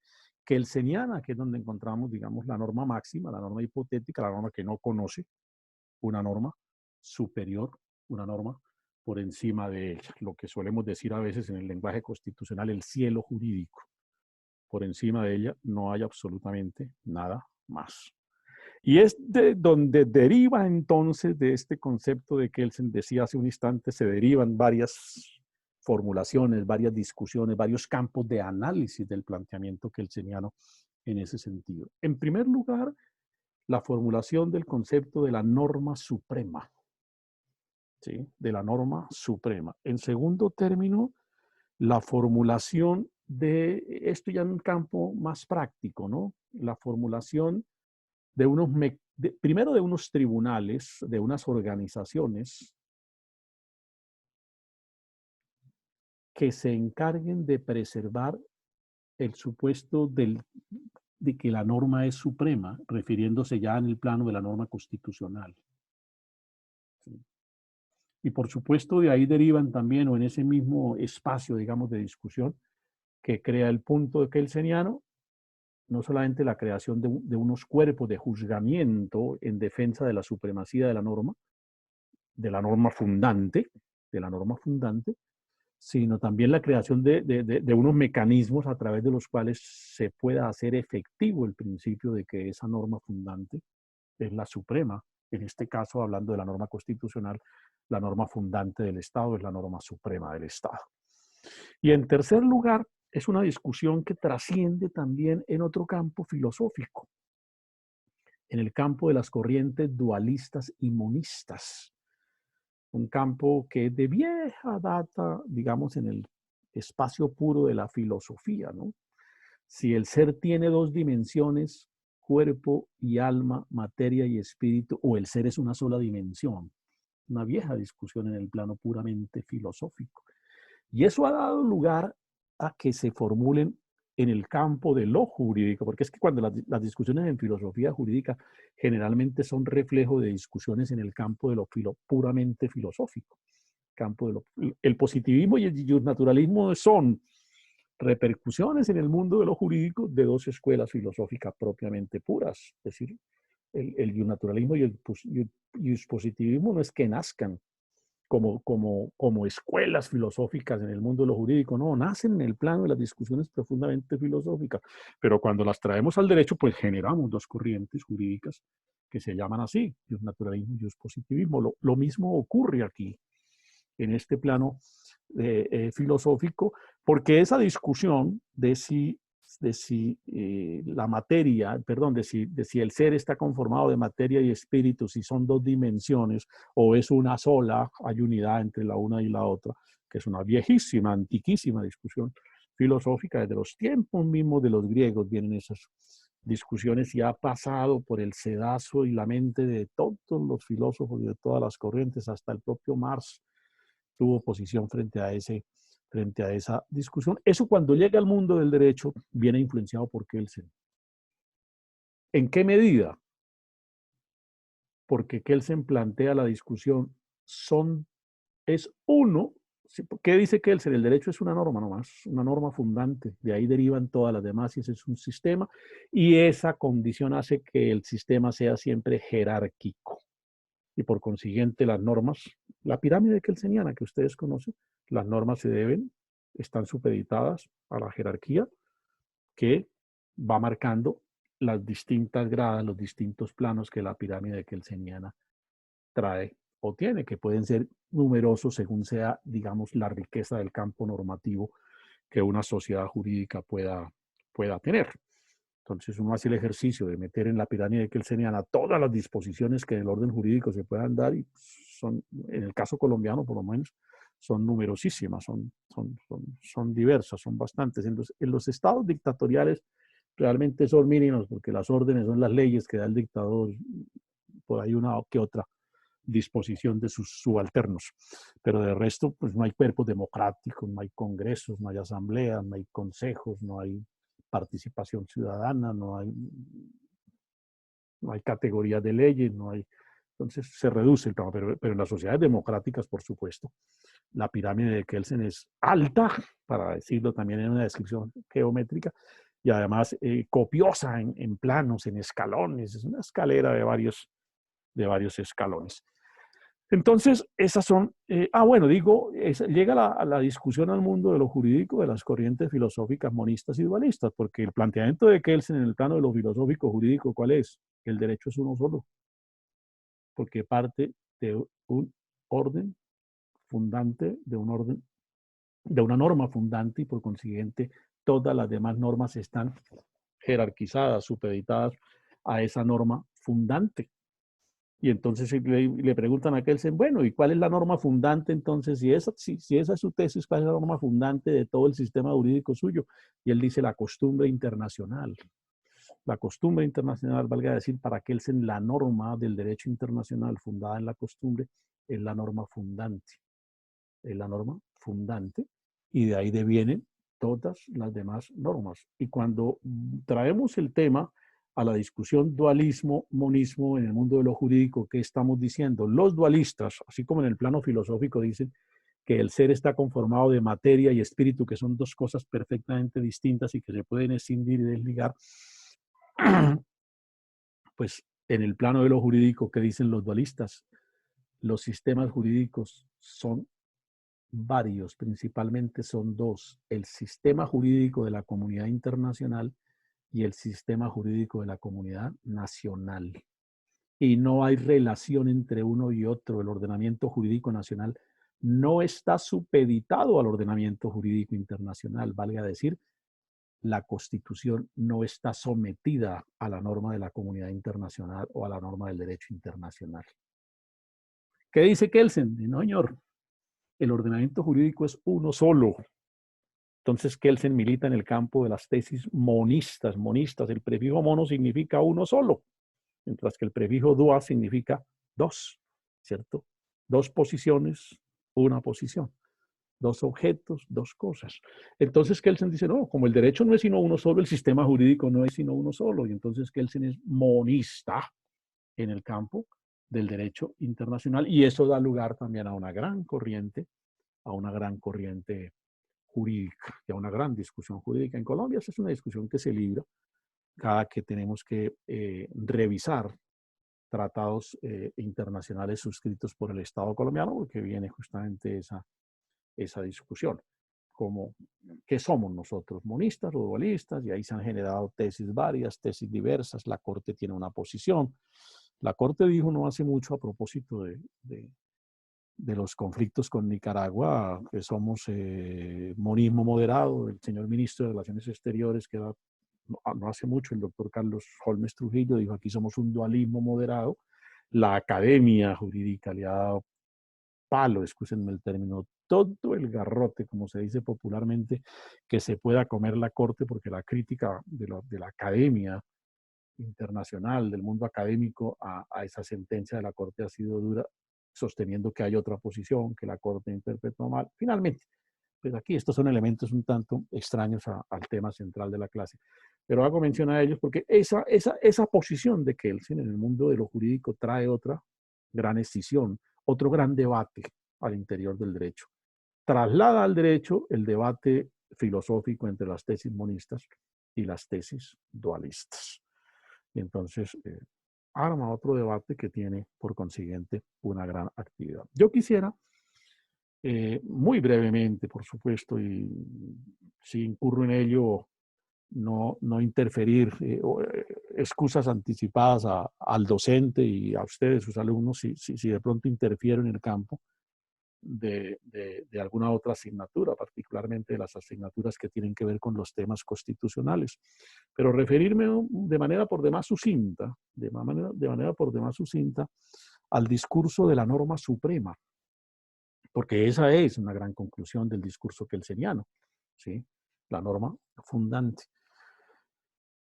kelseniana, que es donde encontramos, digamos, la norma máxima, la norma hipotética, la norma que no conoce, una norma superior, una norma por encima de lo que solemos decir a veces en el lenguaje constitucional, el cielo jurídico. Por encima de ella no hay absolutamente nada más. Y es de donde deriva entonces de este concepto de que Kelsen decía hace un instante, se derivan varias formulaciones, varias discusiones, varios campos de análisis del planteamiento kelseniano en ese sentido. En primer lugar, la formulación del concepto de la norma suprema, ¿sí? De la norma suprema. En segundo término, la formulación de, esto ya en un campo más práctico, ¿no? La formulación de unos, primero de unos tribunales, de unas organizaciones que se encarguen de preservar el supuesto de que la norma es suprema, refiriéndose ya en el plano de la norma constitucional. ¿Sí? Y por supuesto de ahí derivan también, o en ese mismo espacio, digamos, de discusión, que crea el punto de kelseniano, no solamente la creación de unos cuerpos de juzgamiento en defensa de la supremacía de la norma fundante, sino también la creación de unos mecanismos a través de los cuales se pueda hacer efectivo el principio de que esa norma fundante es la suprema. En este caso, hablando de la norma constitucional, la norma fundante del Estado es la norma suprema del Estado. Y en tercer lugar, es una discusión que trasciende también en otro campo filosófico, en el campo de las corrientes dualistas y monistas. Un campo que de vieja data, digamos, en el espacio puro de la filosofía, ¿no? Si el ser tiene dos dimensiones, cuerpo y alma, materia y espíritu, o el ser es una sola dimensión. Una vieja discusión en el plano puramente filosófico. Y eso ha dado lugar a que se formulen en el campo de lo jurídico, porque es que cuando las discusiones en filosofía jurídica generalmente son reflejo de discusiones en el campo de lo puramente filosófico. El positivismo y el justnaturalismo son repercusiones en el mundo de lo jurídico de dos escuelas filosóficas propiamente puras. Es decir, el justnaturalismo y el positivismo no es que nazcan como escuelas filosóficas en el mundo de lo jurídico, no, nacen en el plano de las discusiones profundamente filosóficas, pero cuando las traemos al derecho, pues generamos dos corrientes jurídicas que se llaman así, justnaturalismo y positivismo. Lo mismo ocurre aquí, en este plano filosófico, porque esa discusión de si la materia, perdón, de si el ser está conformado de materia y espíritu, si son dos dimensiones o es una sola, hay unidad entre la una y la otra, que es una viejísima, antiquísima discusión filosófica. Desde los tiempos mismos de los griegos vienen esas discusiones y ha pasado por el sedazo y la mente de todos los filósofos y de todas las corrientes, hasta el propio Marx tuvo posición frente a esa discusión. Eso cuando llega al mundo del derecho viene influenciado por Kelsen. ¿En qué medida? Porque Kelsen plantea la discusión, es uno, ¿qué dice Kelsen? El derecho es una norma nomás, una norma fundante, de ahí derivan todas las demás y ese es un sistema y esa condición hace que el sistema sea siempre jerárquico. Y por consiguiente las normas, la pirámide kelseniana que ustedes conocen, las normas están supeditadas a la jerarquía que va marcando las distintas gradas, los distintos planos que la pirámide kelseniana trae o tiene, que pueden ser numerosos según sea, digamos, la riqueza del campo normativo que una sociedad jurídica pueda tener. Entonces uno hace el ejercicio de meter en la pirámide kelseniana todas las disposiciones que en el orden jurídico se puedan dar y son, en el caso colombiano por lo menos, son numerosísimas, son diversas, son bastantes. En los estados dictatoriales realmente son mínimos porque las órdenes son las leyes que da el dictador, por ahí una que otra disposición de sus subalternos. Pero de resto, pues no hay cuerpos democráticos, no hay congresos, no hay asambleas, no hay consejos, no hay participación ciudadana, no hay categorías de leyes, no hay. Entonces se reduce el trabajo, pero en las sociedades democráticas, por supuesto, la pirámide de Kelsen es alta, para decirlo también en una descripción geométrica, y además copiosa en planos, en escalones, es una escalera de varios escalones. Entonces, esas son, bueno, digo, llega la discusión al mundo de lo jurídico de las corrientes filosóficas monistas y dualistas, porque el planteamiento de Kelsen en el plano de lo filosófico jurídico, ¿cuál es? Que el derecho es uno solo, porque parte de un orden fundante, de un orden, de una norma fundante, y por consiguiente todas las demás normas están jerarquizadas, supeditadas a esa norma fundante. Y entonces le preguntan a Kelsen, bueno, ¿y cuál es la norma fundante entonces? Si esa es su tesis, ¿cuál es la norma fundante de todo el sistema jurídico suyo? Y él dice la costumbre internacional. La costumbre internacional, valga decir, para Kelsen, la norma del derecho internacional fundada en la costumbre es la norma fundante. Es la norma fundante, y de ahí devienen todas las demás normas. Y cuando traemos el tema a la discusión dualismo-monismo en el mundo de lo jurídico, ¿qué estamos diciendo? Los dualistas, así como en el plano filosófico, dicen que el ser está conformado de materia y espíritu, que son dos cosas perfectamente distintas y que se pueden escindir y desligar. Pues en el plano de lo jurídico, ¿qué dicen los dualistas? Los sistemas jurídicos son varios, principalmente son dos: el sistema jurídico de la comunidad internacional y el sistema jurídico de la comunidad nacional. Y no hay relación entre uno y otro. El ordenamiento jurídico nacional no está supeditado al ordenamiento jurídico internacional. Valga decir, la Constitución no está sometida a la norma de la comunidad internacional o a la norma del derecho internacional. ¿Qué dice Kelsen? No, señor. El ordenamiento jurídico es uno solo. Entonces Kelsen milita en el campo de las tesis monistas. Monistas, el prefijo mono significa uno solo, mientras que el prefijo dua significa dos, ¿cierto? Dos posiciones, una posición. Dos objetos, dos cosas. Entonces Kelsen dice, no, como el derecho no es sino uno solo, el sistema jurídico no es sino uno solo. Y entonces Kelsen es monista en el campo del derecho internacional, y eso da lugar también a una gran corriente jurídica y a una gran discusión jurídica. En Colombia esa es una discusión que se libra cada que tenemos que revisar tratados internacionales suscritos por el Estado colombiano, porque viene justamente esa discusión. Como, ¿qué somos nosotros? ¿Monistas o dualistas? Y ahí se han generado tesis varias, tesis diversas. La Corte tiene una posición. La Corte dijo no hace mucho, a propósito de los conflictos con Nicaragua, que somos monismo moderado. El señor ministro de Relaciones Exteriores, que era, no hace mucho, el doctor Carlos Holmes Trujillo, dijo aquí somos un dualismo moderado. La academia jurídica le ha dado palo, escúsenme el término, todo el garrote, como se dice popularmente, que se pueda comer la Corte, porque la crítica de la academia internacional, del mundo académico a esa sentencia de la Corte ha sido dura, sosteniendo que hay otra posición, que la Corte interpretó mal. Finalmente, pues aquí estos son elementos un tanto extraños al tema central de la clase. Pero hago mención a ellos porque esa posición de Kelsen en el mundo de lo jurídico trae otra gran escisión, otro gran debate al interior del derecho. Traslada al derecho el debate filosófico entre las tesis monistas y las tesis dualistas. Y entonces arma otro debate que tiene, por consiguiente, una gran actividad. Yo quisiera, muy brevemente, por supuesto, y si incurro en ello, no interferir, excusas anticipadas al docente y a ustedes, sus alumnos, si de pronto interfiero en el campo de alguna otra asignatura, particularmente de las asignaturas que tienen que ver con los temas constitucionales. Pero referirme de manera por demás sucinta, al discurso de la norma suprema, porque esa es una gran conclusión del discurso kelseniano, ¿sí? La norma fundante.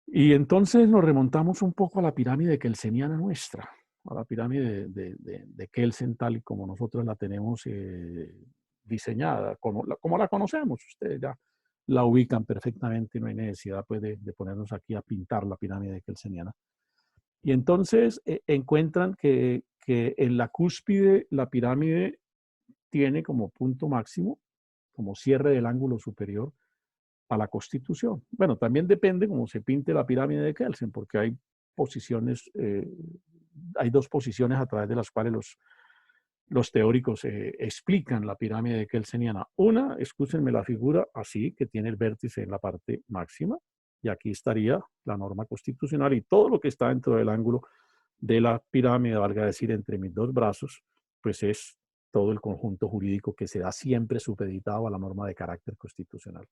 Y entonces nos remontamos un poco a la pirámide kelseniana nuestra, a la pirámide de Kelsen tal y como nosotros la tenemos diseñada, como la conocemos. Ustedes ya la ubican perfectamente, no hay necesidad pues, de ponernos aquí a pintar la pirámide kelseniana. Y entonces encuentran que en la cúspide la pirámide tiene como punto máximo, como cierre del ángulo superior, a la Constitución. Bueno, también depende cómo se pinte la pirámide de Kelsen, porque hay posiciones, hay dos posiciones a través de las cuales los teóricos explican la pirámide kelseniana. Una, escúchenme la figura así, que tiene el vértice en la parte máxima, y aquí estaría la norma constitucional y todo lo que está dentro del ángulo de la pirámide, valga decir, entre mis dos brazos, pues es todo el conjunto jurídico que se da siempre supeditado a la norma de carácter constitucional.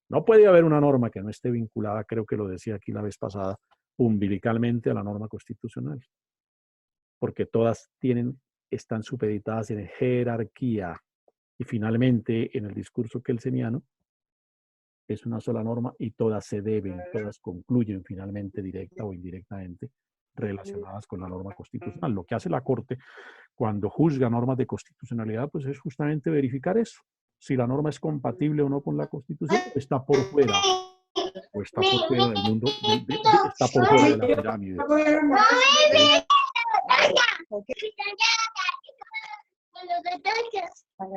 No puede haber una norma que no esté vinculada, creo que lo decía aquí la vez pasada, umbilicalmente a la norma constitucional, porque todas están supeditadas en jerarquía. Y finalmente, en el discurso kelseniano, es una sola norma y todas se deben, todas concluyen finalmente, directa o indirectamente, relacionadas con la norma constitucional. Lo que hace la Corte cuando juzga normas de constitucionalidad, pues es justamente verificar eso. Si la norma es compatible o no con la Constitución, o está por fuera, o está por fuera del mundo, está por fuera de la pirámide.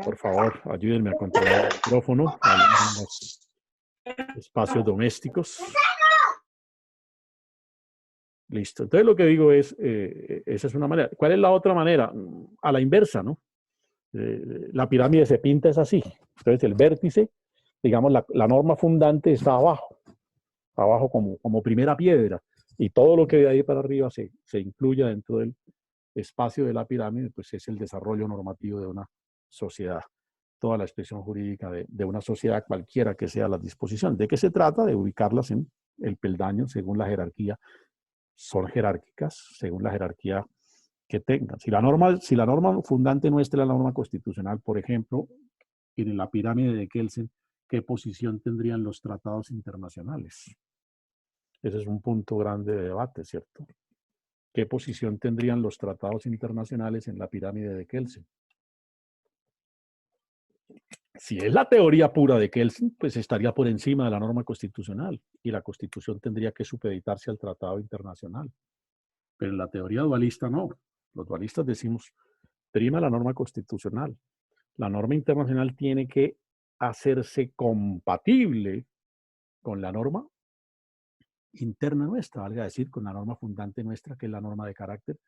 Por favor, ayúdenme a controlar el micrófono, en los espacios domésticos. Listo. Entonces lo que digo es, esa es una manera. ¿Cuál es la otra manera? A la inversa, ¿no? La pirámide se pinta es así. Entonces el vértice, digamos, la norma fundante está abajo como primera piedra. Y todo lo que de ahí para arriba se incluya dentro del espacio de la pirámide, pues es el desarrollo normativo de una sociedad. Toda la expresión jurídica de una sociedad, cualquiera que sea la disposición. ¿De qué se trata? De ubicarlas en el peldaño según la jerarquía. Son jerárquicas según la jerarquía que tengan. Si la norma fundante nuestra es la norma constitucional, por ejemplo, en la pirámide de Kelsen, ¿qué posición tendrían los tratados internacionales? Ese es un punto grande de debate, ¿cierto? ¿Qué posición tendrían los tratados internacionales en la pirámide de Kelsen? Si es la teoría pura de Kelsen, pues estaría por encima de la norma constitucional y la Constitución tendría que supeditarse al tratado internacional. Pero en la teoría dualista no. Los dualistas decimos, prima la norma constitucional. La norma internacional tiene que hacerse compatible con la norma interna nuestra, valga decir, con la norma fundante nuestra, que es la norma de carácter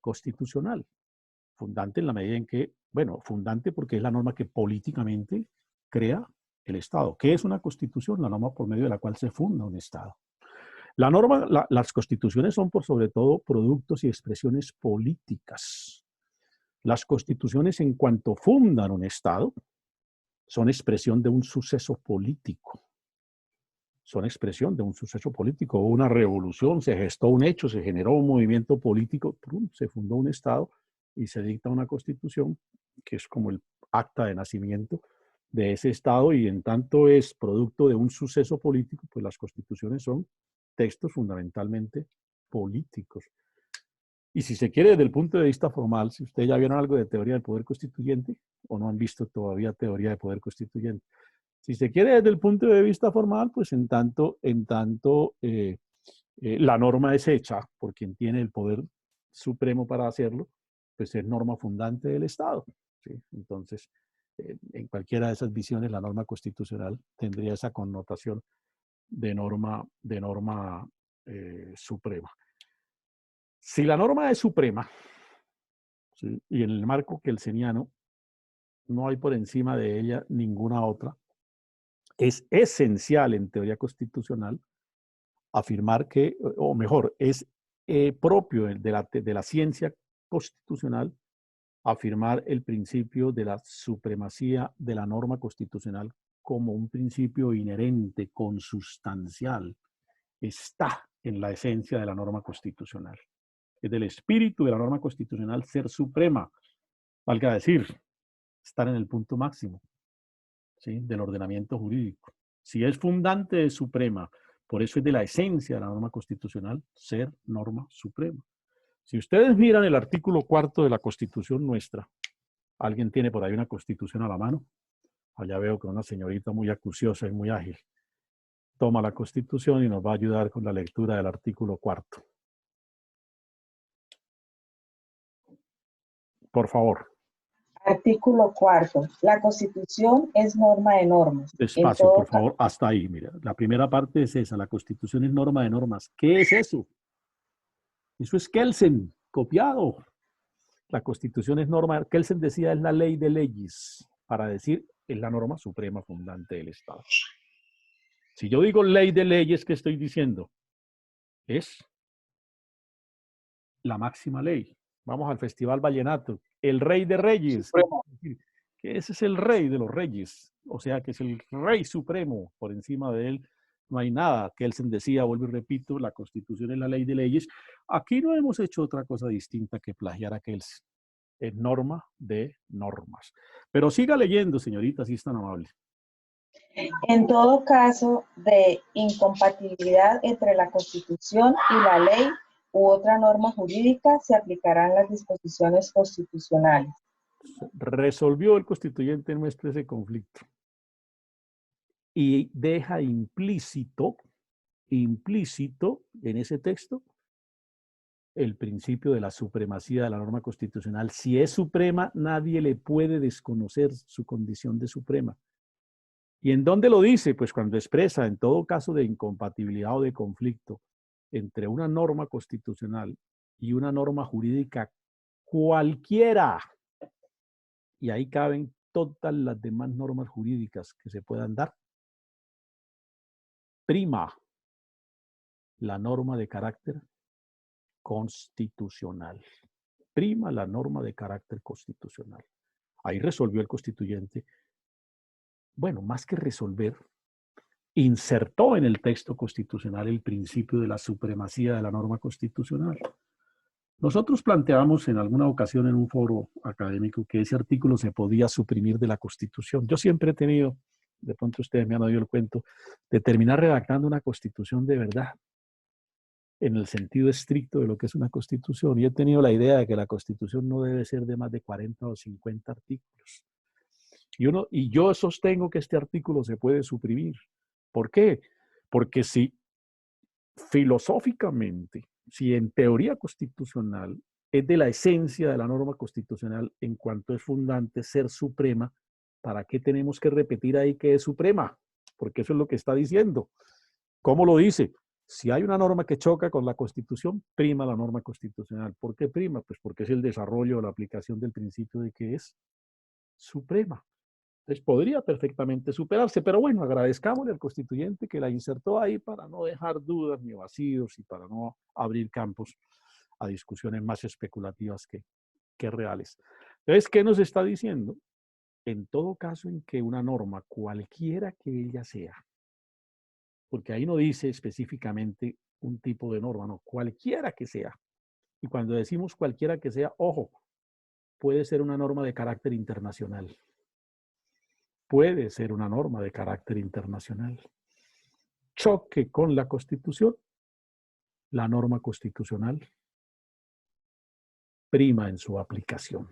constitucional. Fundante en la medida en que, bueno, fundante porque es la norma que políticamente crea el Estado. ¿Qué es una constitución? La norma por medio de la cual se funda un Estado. Las constituciones son por sobre todo productos y expresiones políticas. Las constituciones en cuanto fundan un Estado son expresión de un suceso político. Son expresión de un suceso político. Hubo una revolución, se gestó un hecho, se generó un movimiento político, se fundó un Estado y se dicta una constitución que es como el acta de nacimiento de ese Estado y en tanto es producto de un suceso político, pues las constituciones son textos fundamentalmente políticos. Y si se quiere desde el punto de vista formal, si ustedes ya vieron algo de teoría del poder constituyente o no han visto todavía teoría de poder constituyente, si se quiere desde el punto de vista formal, pues en tanto la norma es hecha por quien tiene el poder supremo para hacerlo, pues es norma fundante del Estado, ¿sí? Entonces, en cualquiera de esas visiones, la norma constitucional tendría esa connotación de norma suprema. Si la norma es suprema, ¿sí? Y en el marco kelseniano no hay por encima de ella ninguna otra, es esencial en teoría constitucional afirmar que, o mejor, es propio de la ciencia constitucional afirmar el principio de la supremacía de la norma constitucional como un principio inherente, consustancial, está en la esencia de la norma constitucional. Es del espíritu de la norma constitucional ser suprema, valga decir, estar en el punto máximo, ¿sí?, del ordenamiento jurídico. Si es fundante, es suprema. Por eso es de la esencia de la norma constitucional ser norma suprema. Si ustedes miran el artículo 4 de la Constitución nuestra, ¿alguien tiene por ahí una Constitución a la mano? Allá veo que una señorita muy acuciosa y muy ágil toma la Constitución y nos va a ayudar con la lectura del artículo 4. Por favor. Artículo 4. La Constitución es norma de normas. Despacio, por favor, hasta ahí. Mira, la primera parte es esa, la Constitución es norma de normas. ¿Qué es eso? Eso es Kelsen, copiado. La Constitución es norma, Kelsen decía, es la ley de leyes, para decir, es la norma suprema fundante del Estado. Si yo digo ley de leyes, ¿qué estoy diciendo? Es la máxima ley. Vamos al Festival Vallenato, el rey de reyes. Supremo. Que ese es el rey de los reyes, o sea que es el rey supremo, por encima de él no hay nada. Kelsen decía, vuelvo y repito, la Constitución es la ley de leyes. Aquí no hemos hecho otra cosa distinta que plagiar a Kelsen. Es norma de normas. Pero siga leyendo, señorita, si es tan amable. En todo caso de incompatibilidad entre la Constitución y la ley u otra norma jurídica, se aplicarán las disposiciones constitucionales. Resolvió el constituyente nuestro ese conflicto. Y deja implícito en ese texto el principio de la supremacía de la norma constitucional. Si es suprema, nadie le puede desconocer su condición de suprema. ¿Y en dónde lo dice? Pues cuando expresa, en todo caso de incompatibilidad o de conflicto entre una norma constitucional y una norma jurídica cualquiera, y ahí caben todas las demás normas jurídicas que se puedan dar, prima la norma de carácter constitucional. Prima la norma de carácter constitucional. Ahí resolvió el constituyente. Bueno, más que resolver, insertó en el texto constitucional el principio de la supremacía de la norma constitucional. Nosotros planteamos en alguna ocasión en un foro académico que ese artículo se podía suprimir de la Constitución. Yo siempre he tenido, de pronto ustedes me han oído el cuento, de terminar redactando una Constitución de verdad, en el sentido estricto de lo que es una Constitución. Y he tenido la idea de que la Constitución no debe ser de más de 40 o 50 artículos. Y yo sostengo que este artículo se puede suprimir. ¿Por qué? Porque si filosóficamente, si en teoría constitucional es de la esencia de la norma constitucional en cuanto es fundante ser suprema, ¿para qué tenemos que repetir ahí que es suprema? Porque eso es lo que está diciendo. ¿Cómo lo dice? Si hay una norma que choca con la Constitución, prima la norma constitucional. ¿Por qué prima? Pues porque es el desarrollo o la aplicación del principio de que es suprema. Entonces podría perfectamente superarse, pero bueno, agradezcámosle al constituyente que la insertó ahí para no dejar dudas ni vacíos y para no abrir campos a discusiones más especulativas que reales. Entonces, ¿qué nos está diciendo? En todo caso en que una norma, cualquiera que ella sea, porque ahí no dice específicamente un tipo de norma, no, cualquiera que sea. Y cuando decimos cualquiera que sea, ojo, puede ser una norma de carácter internacional. Puede ser una norma de carácter internacional. Choque con la Constitución, la norma constitucional prima en su aplicación.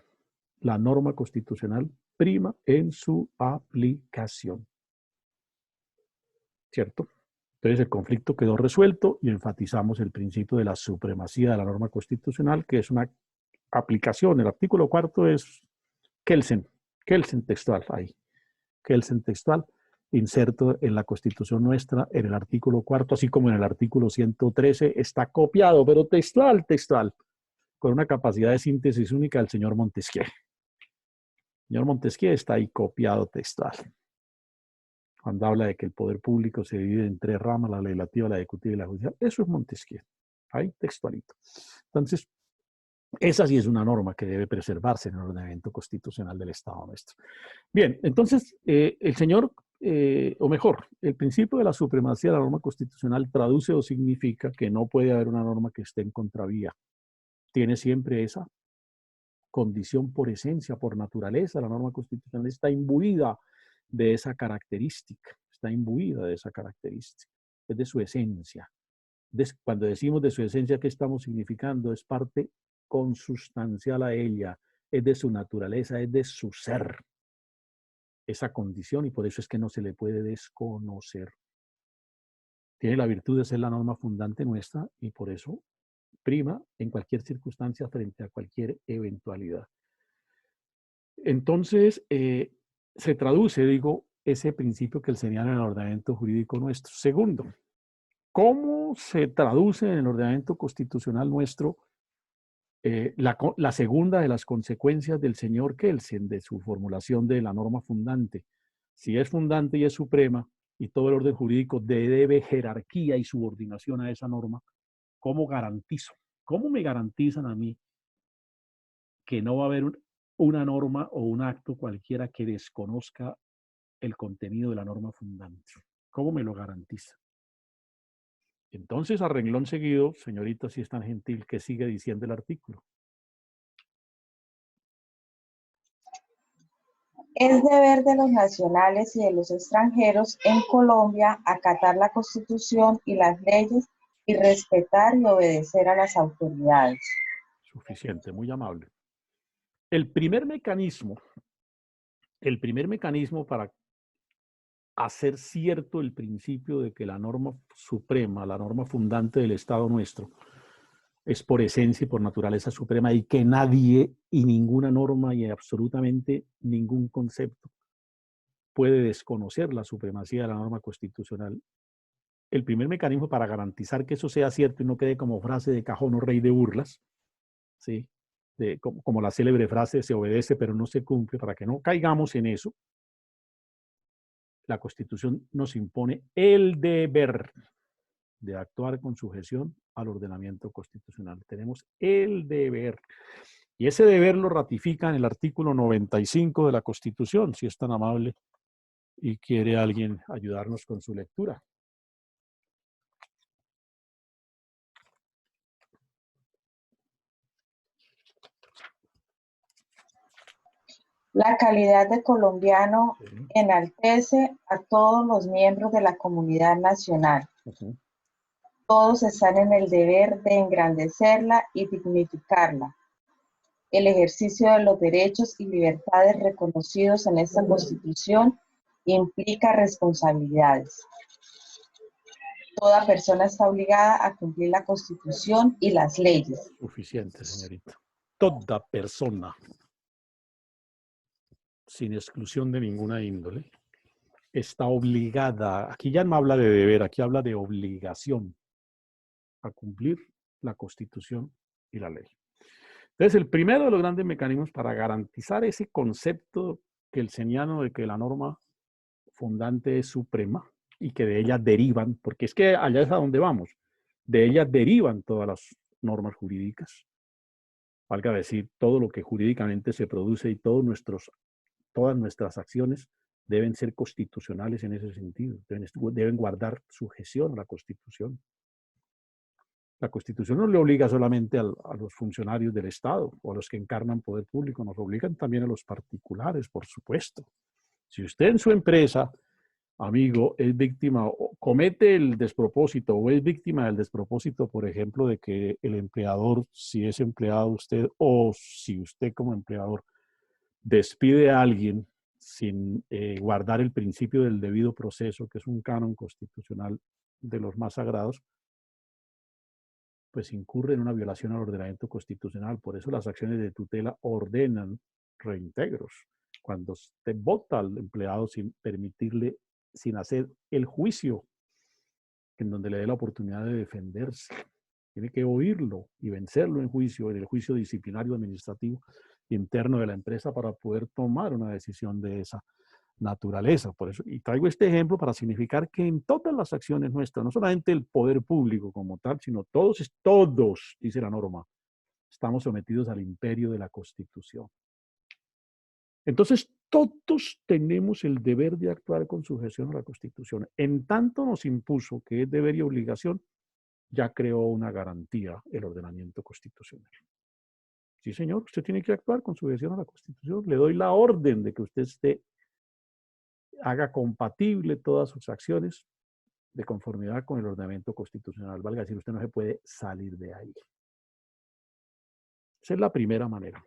La norma constitucional prima en su aplicación. ¿Cierto? Entonces el conflicto quedó resuelto y enfatizamos el principio de la supremacía de la norma constitucional, que es una aplicación. El artículo 4 es Kelsen textual ahí. Kelsen textual, inserto en la Constitución nuestra, en el artículo 4, así como en el artículo 113, está copiado, pero textual, con una capacidad de síntesis única del señor Montesquieu. El señor Montesquieu está ahí copiado textual. Cuando habla de que el poder público se divide en 3 ramas, la legislativa, la ejecutiva y la judicial, eso es Montesquieu, ahí textualito. Entonces, esa sí es una norma que debe preservarse en el ordenamiento constitucional del Estado nuestro. Bien, entonces, el señor, o mejor, el principio de la supremacía de la norma constitucional traduce o significa que no puede haber una norma que esté en contravía. Tiene siempre esa condición por esencia, por naturaleza. La norma constitucional está imbuida de esa característica, es de su esencia. Cuando decimos de su esencia, ¿qué estamos significando? Es parte consustancial a ella, es de su naturaleza, es de su ser, esa condición, y por eso es que no se le puede desconocer. Tiene la virtud de ser la norma fundante nuestra y por eso prima en cualquier circunstancia frente a cualquier eventualidad. Entonces, se traduce, digo, ese principio que él señala en el ordenamiento jurídico nuestro. Segundo, ¿cómo se traduce en el ordenamiento constitucional nuestro La segunda de las consecuencias del señor Kelsen, de su formulación de la norma fundante. Si es fundante y es suprema, y todo el orden jurídico debe jerarquía y subordinación a esa norma, ¿cómo garantizo? ¿Cómo me garantizan a mí que no va a haber una norma o un acto cualquiera que desconozca el contenido de la norma fundante? ¿Cómo me lo garantiza? Entonces, a renglón seguido, señorita, si es tan gentil, ¿qué sigue diciendo el artículo? Es deber de los nacionales y de los extranjeros en Colombia acatar la Constitución y las leyes y respetar y obedecer a las autoridades. Suficiente, muy amable. El primer mecanismo para hacer cierto el principio de que la norma suprema, la norma fundante del Estado nuestro, es por esencia y por naturaleza suprema y que nadie y ninguna norma y absolutamente ningún concepto puede desconocer la supremacía de la norma constitucional. El primer mecanismo para garantizar que eso sea cierto y no quede como frase de cajón o rey de burlas, ¿sí? Como la célebre frase, se obedece pero no se cumple, para que no caigamos en eso, la Constitución nos impone el deber de actuar con sujeción al ordenamiento constitucional. Tenemos el deber. Y ese deber lo ratifica en el artículo 95 de la Constitución, si es tan amable y quiere alguien ayudarnos con su lectura. La calidad de colombiano enaltece a todos los miembros de la comunidad nacional. Todos están en el deber de engrandecerla y dignificarla. El ejercicio de los derechos y libertades reconocidos en esta Constitución implica responsabilidades. Toda persona está obligada a cumplir la Constitución y las leyes. Suficiente, señorita. Toda persona, sin exclusión de ninguna índole, está obligada, aquí ya no habla de deber, aquí habla de obligación a cumplir la Constitución y la ley. Entonces, el primero de los grandes mecanismos para garantizar ese concepto kelseniano de que la norma fundante es suprema y que de ella derivan, porque es que allá es a donde vamos, de ella derivan todas las normas jurídicas, valga decir, todo lo que jurídicamente se produce y todas nuestras acciones deben ser constitucionales en ese sentido, deben guardar sujeción a la Constitución. La Constitución no le obliga solamente a los funcionarios del Estado o a los que encarnan poder público, nos obligan también a los particulares, por supuesto. Si usted en su empresa, amigo, es víctima o comete el despropósito o es víctima del despropósito, por ejemplo, de que el empleador, si es empleado usted o si usted como empleador despide a alguien sin guardar el principio del debido proceso, que es un canon constitucional de los más sagrados, pues incurre en una violación al ordenamiento constitucional. Por eso las acciones de tutela ordenan reintegros. Cuando usted vota al empleado sin permitirle, sin hacer el juicio en donde le dé la oportunidad de defenderse, tiene que oírlo y vencerlo en juicio, en el juicio disciplinario administrativo interno de la empresa para poder tomar una decisión de esa naturaleza. Por eso, y traigo este ejemplo para significar que en todas las acciones nuestras, no solamente el poder público como tal, sino todos, dice la norma, estamos sometidos al imperio de la Constitución. Entonces, todos tenemos el deber de actuar con sujeción a la Constitución. En tanto nos impuso que es deber y obligación, ya creó una garantía el ordenamiento constitucional. Sí, señor, usted tiene que actuar con sujeción a la Constitución. Le doy la orden de que usted haga compatible todas sus acciones de conformidad con el ordenamiento constitucional. Valga decir, usted no se puede salir de ahí. Esa es la primera manera.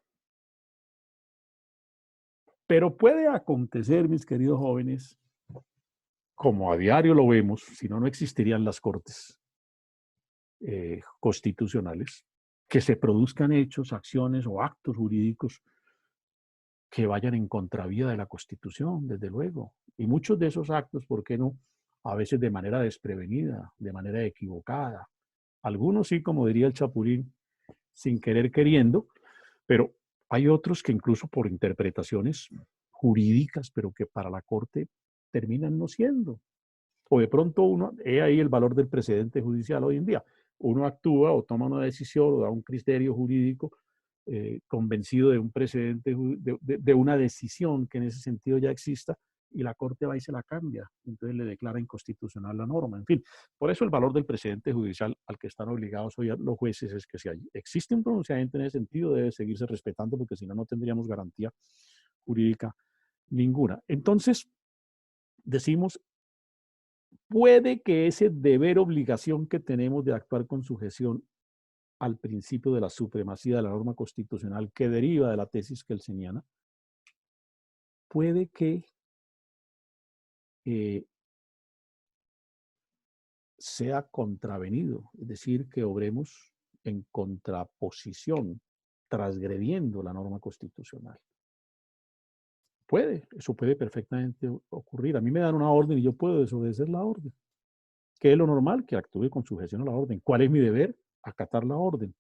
Pero puede acontecer, mis queridos jóvenes, como a diario lo vemos, si no, no existirían las cortes constitucionales, que se produzcan hechos, acciones o actos jurídicos que vayan en contravía de la Constitución, desde luego. Y muchos de esos actos, ¿por qué no? A veces de manera desprevenida, de manera equivocada. Algunos sí, como diría el Chapulín, sin querer queriendo, pero hay otros que incluso por interpretaciones jurídicas, pero que para la Corte terminan no siendo. O de pronto uno, he ahí el valor del precedente judicial hoy en día. Uno actúa o toma una decisión o da un criterio jurídico convencido de un precedente, de una decisión que en ese sentido ya exista, y la Corte va y se la cambia. Entonces le declara inconstitucional la norma. En fin, por eso el valor del precedente judicial al que están obligados hoy los jueces es que si existe un pronunciamiento en ese sentido debe seguirse respetando, porque si no, no tendríamos garantía jurídica ninguna. Entonces, decimos, puede que ese deber obligación que tenemos de actuar con sujeción al principio de la supremacía de la norma constitucional que deriva de la tesis kelseniana, puede que sea contravenido, es decir, que obremos en contraposición, transgrediendo la norma constitucional. Eso puede perfectamente ocurrir. A mí me dan una orden y yo puedo desobedecer la orden. ¿Qué es lo normal? Que actúe con sujeción a la orden. ¿Cuál es mi deber? Acatar la orden.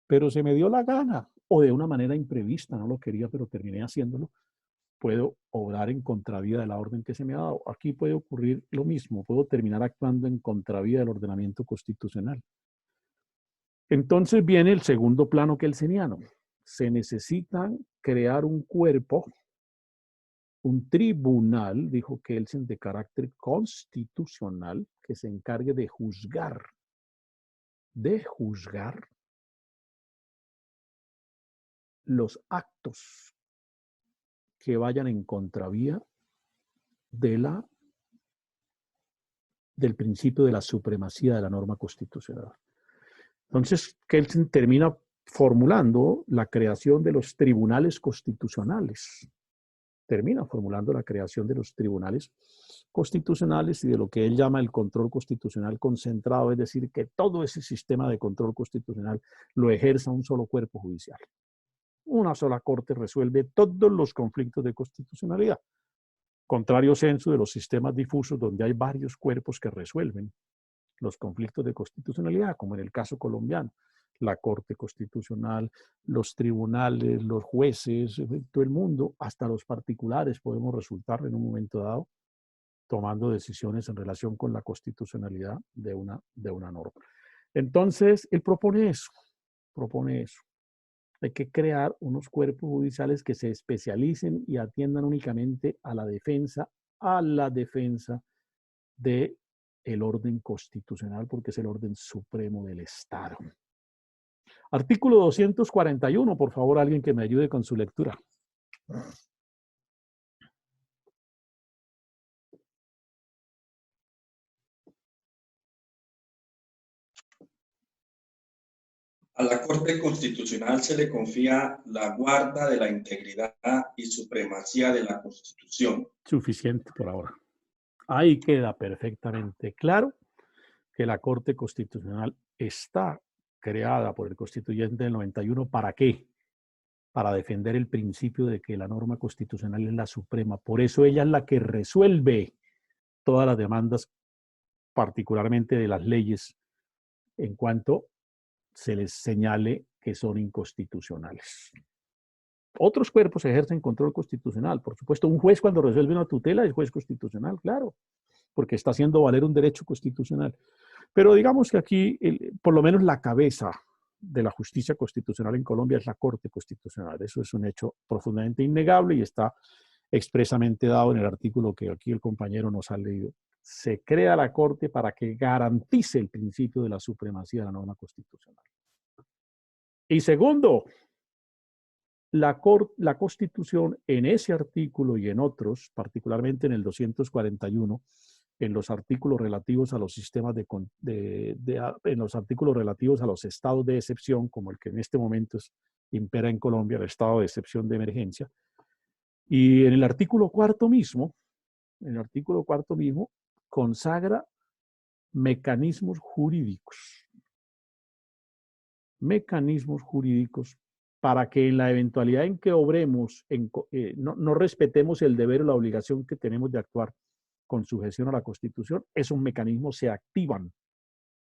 Pero se me dio la gana, o de una manera imprevista, no lo quería, pero terminé haciéndolo. Puedo obrar en contravía de la orden que se me ha dado. Aquí puede ocurrir lo mismo. Puedo terminar actuando en contravía del ordenamiento constitucional. Entonces viene el segundo plano kelseniano. Se necesita crear un cuerpo, un tribunal, dijo Kelsen, de carácter constitucional, que se encargue de juzgar los actos que vayan en contravía del principio de la supremacía de la norma constitucional. Entonces, Kelsen termina formulando la creación de los tribunales constitucionales. Termina formulando la creación de los tribunales constitucionales y de lo que él llama el control constitucional concentrado, es decir, que todo ese sistema de control constitucional lo ejerza un solo cuerpo judicial. Una sola corte resuelve todos los conflictos de constitucionalidad. Contrario censo de los sistemas difusos donde hay varios cuerpos que resuelven los conflictos de constitucionalidad, como en el caso colombiano. La Corte Constitucional, los tribunales, los jueces, todo el mundo, hasta los particulares podemos resultar en un momento dado tomando decisiones en relación con la constitucionalidad de una norma. Entonces, él propone eso. Hay que crear unos cuerpos judiciales que se especialicen y atiendan únicamente a la defensa del orden constitucional, porque es el orden supremo del Estado. Artículo 241, por favor, alguien que me ayude con su lectura. A la Corte Constitucional se le confía la guarda de la integridad y supremacía de la Constitución. Suficiente por ahora. Ahí queda perfectamente claro que la Corte Constitucional está creada por el constituyente del 91. ¿Para qué? Para defender el principio de que la norma constitucional es la suprema. Por eso ella es la que resuelve todas las demandas, particularmente de las leyes, en cuanto se les señale que son inconstitucionales. Otros cuerpos ejercen control constitucional. Por supuesto, un juez cuando resuelve una tutela es juez constitucional, claro, porque está haciendo valer un derecho constitucional. Pero digamos que aquí, por lo menos la cabeza de la justicia constitucional en Colombia es la Corte Constitucional. Eso es un hecho profundamente innegable y está expresamente dado en el artículo que aquí el compañero nos ha leído. Se crea la Corte para que garantice el principio de la supremacía de la norma constitucional. Y segundo, la Constitución en ese artículo y en otros, particularmente en el 241, en los artículos relativos a los sistemas en los artículos relativos a los estados de excepción, como el que en este momento impera en Colombia, el estado de excepción de emergencia, y en el artículo cuarto mismo, consagra mecanismos jurídicos para que en la eventualidad en que obremos, no respetemos el deber o la obligación que tenemos de actuar con sujeción a la Constitución, esos mecanismos se activan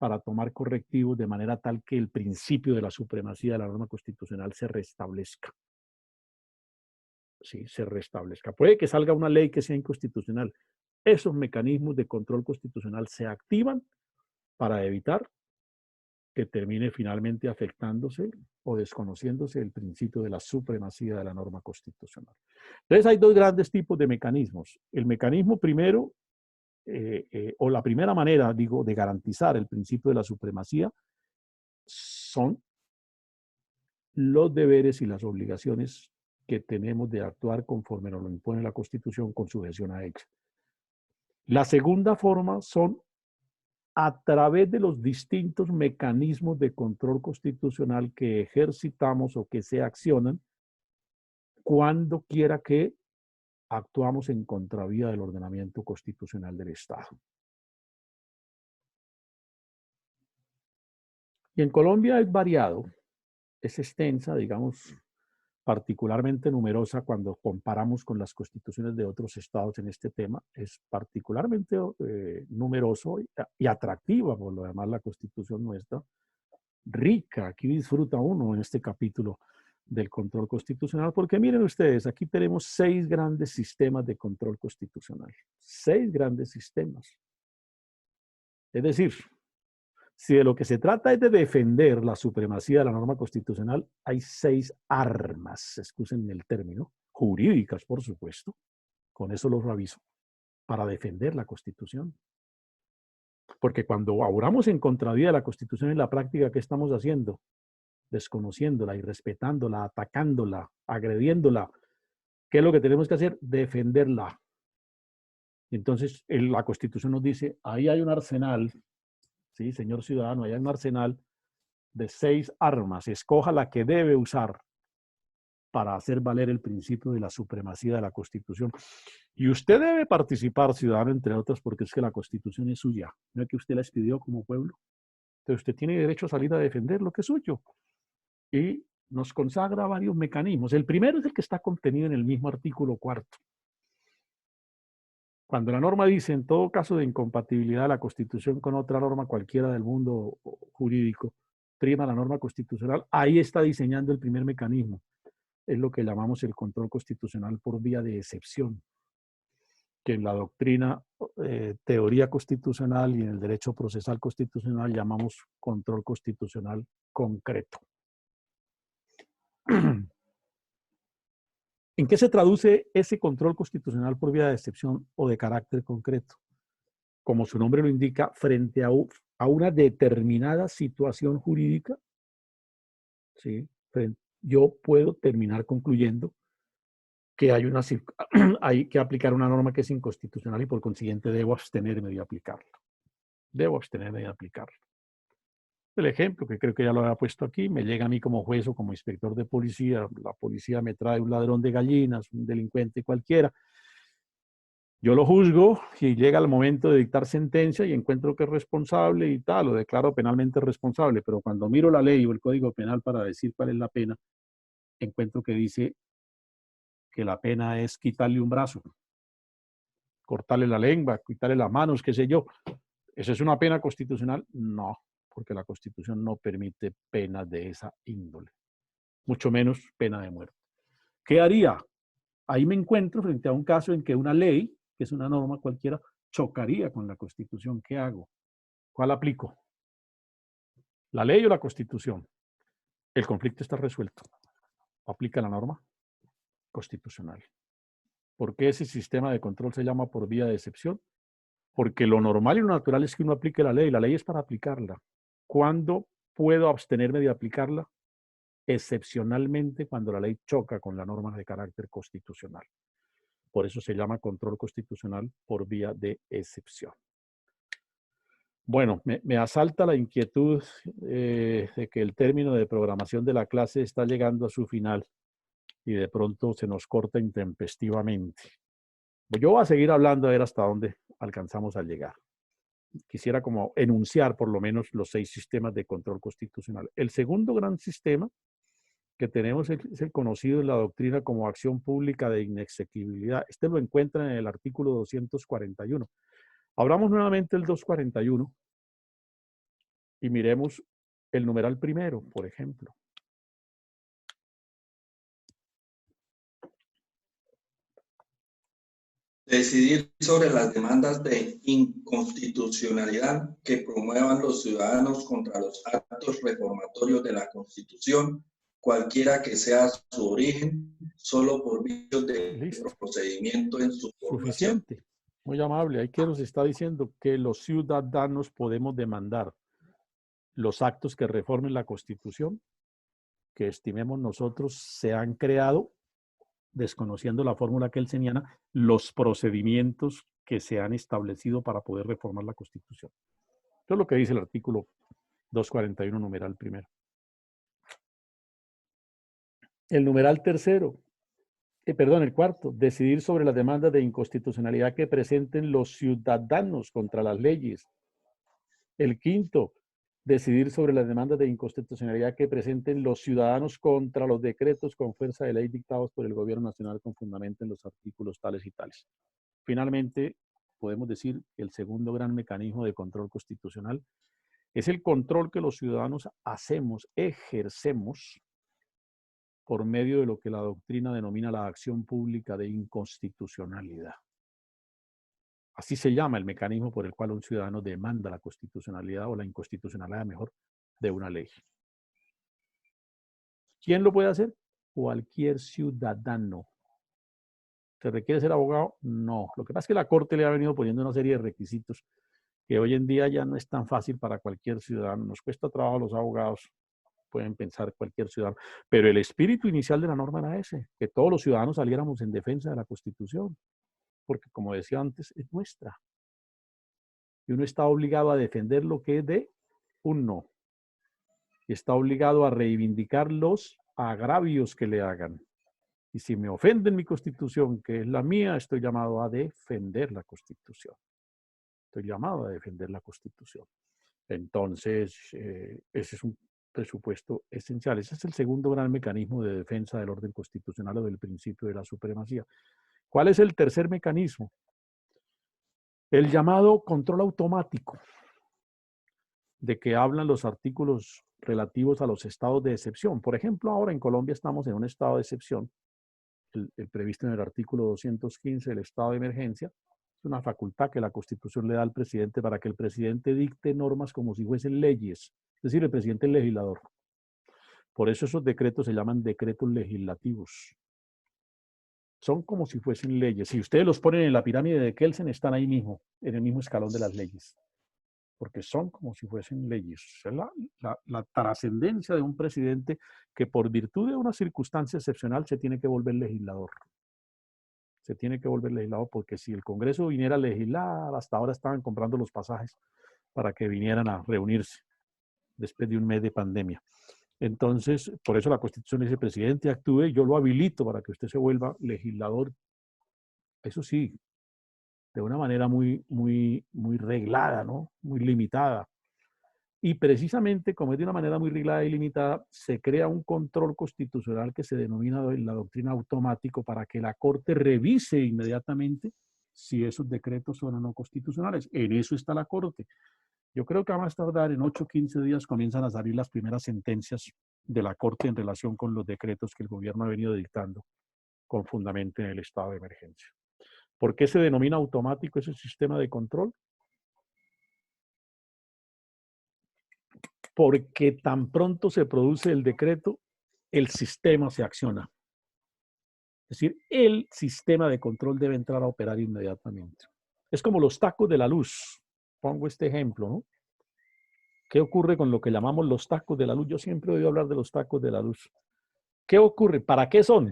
para tomar correctivos de manera tal que el principio de la supremacía de la norma constitucional se restablezca. Sí, se restablezca. Puede que salga una ley que sea inconstitucional. Esos mecanismos de control constitucional se activan para evitar que termine finalmente afectándose o desconociéndose el principio de la supremacía de la norma constitucional. Entonces hay dos grandes tipos de mecanismos. El mecanismo primero, o la primera manera, digo, de garantizar el principio de la supremacía son los deberes y las obligaciones que tenemos de actuar conforme nos lo impone la Constitución con sujeción a ella. La segunda forma son a través de los distintos mecanismos de control constitucional que ejercitamos o que se accionan cuando quiera que actuamos en contravía del ordenamiento constitucional del Estado. Y en Colombia es variado, es extensa, digamos, particularmente numerosa cuando comparamos con las constituciones de otros estados en este tema. Es particularmente numeroso y atractiva, por lo demás, la constitución nuestra. Rica, aquí disfruta uno en este capítulo del control constitucional, porque miren ustedes, aquí tenemos 6 grandes sistemas de control constitucional. 6 grandes sistemas. Es decir, si de lo que se trata es de defender la supremacía de la norma constitucional, hay 6 armas, excúsenme el término, jurídicas, por supuesto, con eso los aviso, para defender la Constitución. Porque cuando obramos en contravía de la Constitución en la práctica, ¿qué estamos haciendo? Desconociéndola, irrespetándola, atacándola, agrediéndola. ¿Qué es lo que tenemos que hacer? Defenderla. Entonces, la Constitución nos dice, ahí hay un arsenal. Sí, señor ciudadano, hay un arsenal de 6 armas. Escoja la que debe usar para hacer valer el principio de la supremacía de la Constitución. Y usted debe participar, ciudadano, entre otros, porque es que la Constitución es suya. No es que usted la expidió como pueblo. Entonces usted tiene derecho a salir a defender lo que es suyo. Y nos consagra varios mecanismos. El primero es el que está contenido en el mismo artículo 4. Cuando la norma dice, en todo caso de incompatibilidad de la Constitución con otra norma cualquiera del mundo jurídico, prima la norma constitucional, ahí está diseñando el primer mecanismo. Es lo que llamamos el control constitucional por vía de excepción, que en la doctrina, teoría constitucional y en el derecho procesal constitucional llamamos control constitucional concreto. ¿En qué se traduce ese control constitucional por vía de excepción o de carácter concreto? Como su nombre lo indica, frente a una determinada situación jurídica, ¿sí? Yo puedo terminar concluyendo que hay que aplicar una norma que es inconstitucional y por consiguiente debo abstenerme de aplicarla. Debo abstenerme de aplicarla. El ejemplo, que creo que ya lo había puesto aquí, me llega a mí como juez o como inspector de policía, la policía me trae un ladrón de gallinas, un delincuente cualquiera, yo lo juzgo y llega el momento de dictar sentencia y encuentro que es responsable y tal, lo declaro penalmente responsable, pero cuando miro la ley o el Código Penal para decir cuál es la pena, encuentro que dice que la pena es quitarle un brazo, cortarle la lengua, quitarle las manos, qué sé yo. ¿Eso es una pena constitucional? No, porque la Constitución no permite penas de esa índole, mucho menos pena de muerte. ¿Qué haría? Ahí me encuentro frente a un caso en que una ley, que es una norma cualquiera, chocaría con la Constitución. ¿Qué hago? ¿Cuál aplico? ¿La ley o la Constitución? El conflicto está resuelto. Aplica la norma constitucional. ¿Por qué ese sistema de control se llama por vía de excepción? Porque lo normal y lo natural es que uno aplique la ley. La ley es para aplicarla. ¿Cuándo puedo abstenerme de aplicarla? Excepcionalmente cuando la ley choca con la norma de carácter constitucional. Por eso se llama control constitucional por vía de excepción. Bueno, me asalta la inquietud de que el término de programación de la clase está llegando a su final y de pronto se nos corta intempestivamente. Yo voy a seguir hablando a ver hasta dónde alcanzamos a llegar. Quisiera como enunciar por lo menos los 6 sistemas de control constitucional. El segundo gran sistema que tenemos es el conocido en la doctrina como acción pública de inexequibilidad. Este lo encuentran en el artículo 241. Abramos nuevamente el 241 Y miremos el numeral primero, por ejemplo. Decidir sobre las demandas de inconstitucionalidad que promuevan los ciudadanos contra los actos reformatorios de la Constitución, cualquiera que sea su origen, solo por vicios de Listo. procedimiento en su formación. Suficiente. Muy amable. Ahí que nos está diciendo que los ciudadanos podemos demandar los actos que reformen la Constitución, que estimemos nosotros se han creado, desconociendo la fórmula que él señala, los procedimientos que se han establecido para poder reformar la Constitución. Eso es lo que dice el artículo 241, numeral primero. El numeral tercero, el cuarto, decidir sobre las demandas de inconstitucionalidad que presenten los ciudadanos contra las leyes. El quinto, decidir sobre las demandas de inconstitucionalidad que presenten los ciudadanos contra los decretos con fuerza de ley dictados por el Gobierno Nacional con fundamento en los artículos tales y tales. Finalmente, podemos decir que el segundo gran mecanismo de control constitucional es el control que los ciudadanos ejercemos por medio de lo que la doctrina denomina la acción pública de inconstitucionalidad. Así se llama el mecanismo por el cual un ciudadano demanda la constitucionalidad o la inconstitucionalidad, mejor, de una ley. ¿Quién lo puede hacer? Cualquier ciudadano. ¿Se requiere ser abogado? No. Lo que pasa es que la Corte le ha venido poniendo una serie de requisitos que hoy en día ya no es tan fácil para cualquier ciudadano. Nos cuesta trabajo a los abogados, pueden pensar cualquier ciudadano. Pero el espíritu inicial de la norma era ese, que todos los ciudadanos saliéramos en defensa de la Constitución. Porque, como decía antes, es nuestra. Y uno está obligado a defender lo que es de uno. Y está obligado a reivindicar los agravios que le hagan. Y si me ofenden mi Constitución, que es la mía, estoy llamado a defender la Constitución. Estoy llamado a defender la Constitución. Entonces, ese es un presupuesto esencial. Ese es el segundo gran mecanismo de defensa del orden constitucional o del principio de la supremacía. ¿Cuál es el tercer mecanismo? El llamado control automático, de que hablan los artículos relativos a los estados de excepción. Por ejemplo, ahora en Colombia estamos en un estado de excepción, el previsto en el artículo 215 del estado de emergencia. Es una facultad que la Constitución le da al presidente para que el presidente dicte normas como si fuesen leyes. Es decir, el presidente es legislador. Por eso esos decretos se llaman decretos legislativos. Son como si fuesen leyes. Si ustedes los ponen en la pirámide de Kelsen, están ahí mismo, en el mismo escalón de las leyes. Porque son como si fuesen leyes. Es la trascendencia de un presidente que por virtud de una circunstancia excepcional se tiene que volver legislador. Se tiene que volver legislador porque si el Congreso viniera a legislar, hasta ahora estaban comprando los pasajes para que vinieran a reunirse después de un mes de pandemia. Entonces, por eso la Constitución dice, presidente, actúe, yo lo habilito para que usted se vuelva legislador. Eso sí, de una manera muy reglada, ¿no? Muy limitada. Y precisamente, como es de una manera muy reglada y limitada, se crea un control constitucional que se denomina la doctrina automático para que la Corte revise inmediatamente si esos decretos son o no constitucionales. En eso está la Corte. Yo creo que a más tardar en 8 o 15 días comienzan a salir las primeras sentencias de la Corte en relación con los decretos que el gobierno ha venido dictando con fundamento en el estado de emergencia. ¿Por qué se denomina automático ese sistema de control? Porque tan pronto se produce el decreto, el sistema se acciona. Es decir, el sistema de control debe entrar a operar inmediatamente. Es como los tacos de la luz. Pongo este ejemplo, ¿no? ¿Qué ocurre con lo que llamamos los tacos de la luz? Yo siempre he oído hablar de los tacos de la luz. ¿Qué ocurre? ¿Para qué son?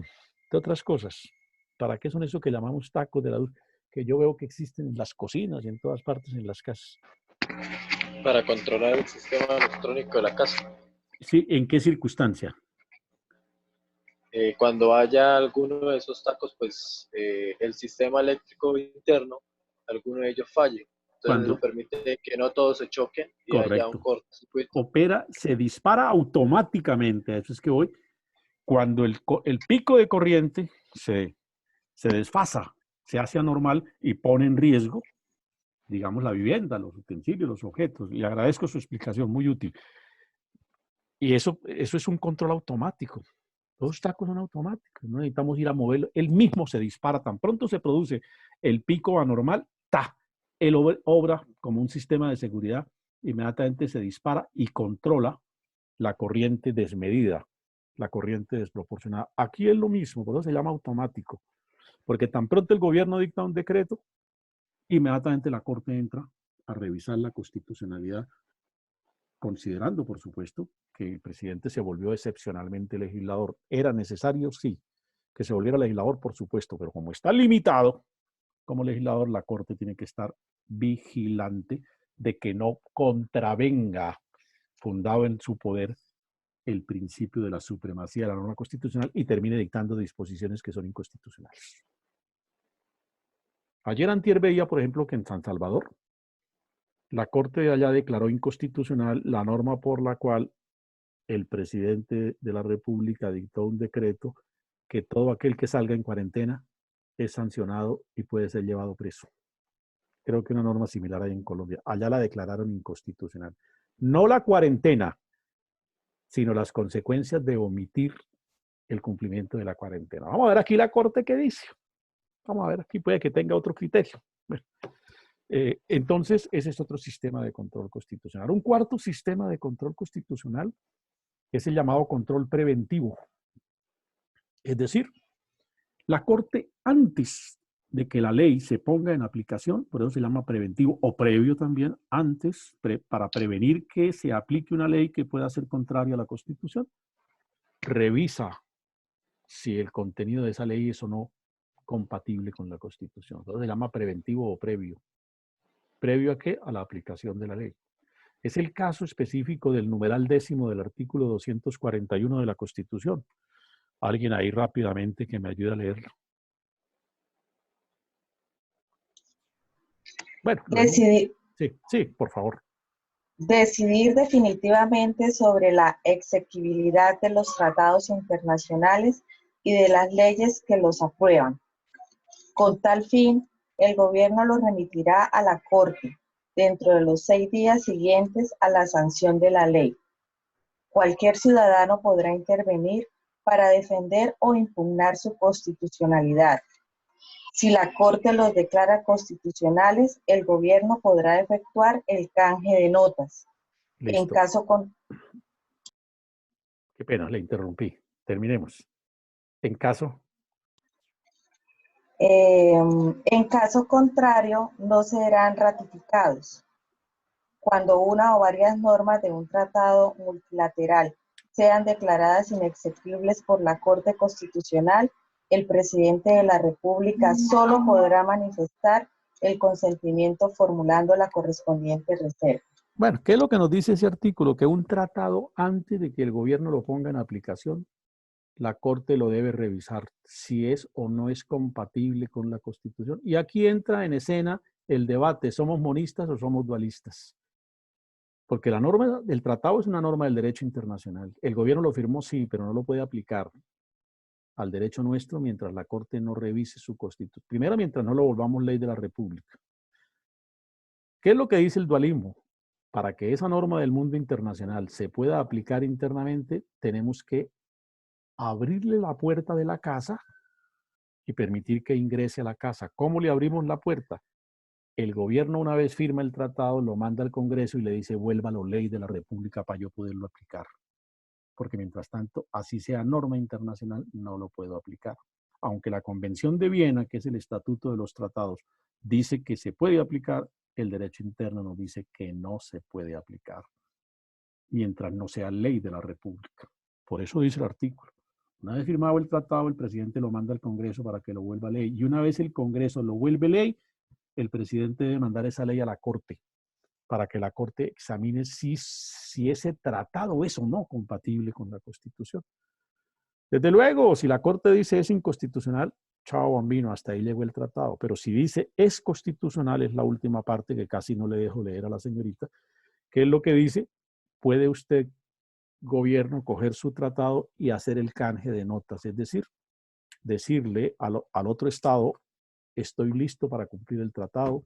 De otras cosas. ¿Para qué son eso que llamamos tacos de la luz? Que yo veo que existen en las cocinas y en todas partes en las casas. Para controlar el sistema electrónico de la casa. Sí, ¿en qué circunstancia? Cuando haya alguno de esos tacos, pues el sistema eléctrico interno, alguno de ellos falle. Entonces eso permite que no todos se choquen y haya un cortocircuito. Opera, se dispara automáticamente. Eso es que hoy, cuando el pico de corriente se desfasa, se hace anormal y pone en riesgo digamos, la vivienda, los utensilios, los objetos. Le agradezco su explicación, muy útil. Y eso es un control automático. Los tacos son automáticos, no necesitamos ir a moverlo. Él mismo se dispara, tan pronto se produce el pico anormal, ¡ta! Él obra como un sistema de seguridad, inmediatamente se dispara y controla la corriente desmedida, la corriente desproporcionada. Aquí es lo mismo, por eso se llama automático, porque tan pronto el gobierno dicta un decreto, inmediatamente la Corte entra a revisar la constitucionalidad, considerando, por supuesto, que el presidente se volvió excepcionalmente legislador. ¿Era necesario? Sí. Que se volviera legislador, por supuesto, pero como está limitado como legislador, la Corte tiene que estar vigilante de que no contravenga, fundado en su poder, el principio de la supremacía de la norma constitucional y termine dictando disposiciones que son inconstitucionales. Ayer antier veía, por ejemplo, que en San Salvador, la Corte de allá declaró inconstitucional la norma por la cual el presidente de la República dictó un decreto que todo aquel que salga en cuarentena es sancionado y puede ser llevado preso. Creo que una norma similar hay en Colombia. Allá la declararon inconstitucional. No la cuarentena, sino las consecuencias de omitir el cumplimiento de la cuarentena. Vamos a ver aquí la Corte qué dice. Vamos a ver, aquí puede que tenga otro criterio. Bueno, entonces, ese es otro sistema de control constitucional. Un cuarto sistema de control constitucional es el llamado control preventivo. Es decir, la Corte, antes de que la ley se ponga en aplicación, por eso se llama preventivo o previo también, antes, para prevenir que se aplique una ley que pueda ser contraria a la Constitución, revisa si el contenido de esa ley es o no compatible con la Constitución. Entonces se llama preventivo o previo. ¿Previo a qué? A la aplicación de la ley. Es el caso específico del numeral 10 del artículo 241 de la Constitución. Alguien ahí rápidamente que me ayude a leerlo. Bueno, sí, por favor. Decidir definitivamente sobre la exequibilidad de los tratados internacionales y de las leyes que los aprueban. Con tal fin, el gobierno lo remitirá a la Corte dentro de los 6 días siguientes a la sanción de la ley. Cualquier ciudadano podrá intervenir para defender o impugnar su constitucionalidad. Si la Corte los declara constitucionales, el gobierno podrá efectuar el canje de notas. Listo. En caso Qué pena, le interrumpí. Terminemos. En caso contrario, no serán ratificados. Cuando una o varias normas de un tratado multilateral sean declaradas inexequibles por la Corte Constitucional, el presidente de la República solo podrá manifestar el consentimiento formulando la correspondiente reserva. Bueno, ¿qué es lo que nos dice ese artículo? Que un tratado, antes de que el gobierno lo ponga en aplicación, la Corte lo debe revisar si es o no es compatible con la Constitución. Y aquí entra en escena el debate, ¿somos monistas o somos dualistas? Porque la norma del tratado es una norma del derecho internacional. El gobierno lo firmó, sí, pero no lo puede aplicar al derecho nuestro mientras la Corte no revise su Constitución. Primero, mientras no lo volvamos ley de la República. ¿Qué es lo que dice el dualismo? Para que esa norma del mundo internacional se pueda aplicar internamente, tenemos que abrirle la puerta de la casa y permitir que ingrese a la casa. ¿Cómo le abrimos la puerta? El gobierno, una vez firma el tratado, lo manda al Congreso y le dice, vuélvalo ley de la República para yo poderlo aplicar. Porque mientras tanto, así sea norma internacional, no lo puedo aplicar. Aunque la Convención de Viena, que es el estatuto de los tratados, dice que se puede aplicar, el derecho interno nos dice que no se puede aplicar, mientras no sea ley de la República. Por eso dice el artículo. Una vez firmado el tratado, el presidente lo manda al Congreso para que lo vuelva ley. Y una vez el Congreso lo vuelve ley, el presidente debe mandar esa ley a la Corte para que la Corte examine si ese tratado es o no compatible con la Constitución. Desde luego, si la Corte dice es inconstitucional, chao bambino, hasta ahí llegó el tratado. Pero si dice es constitucional, es la última parte que casi no le dejo leer a la señorita, que es lo que dice, puede usted, gobierno, coger su tratado y hacer el canje de notas, es decir, decirle al otro estado, estoy listo para cumplir el tratado,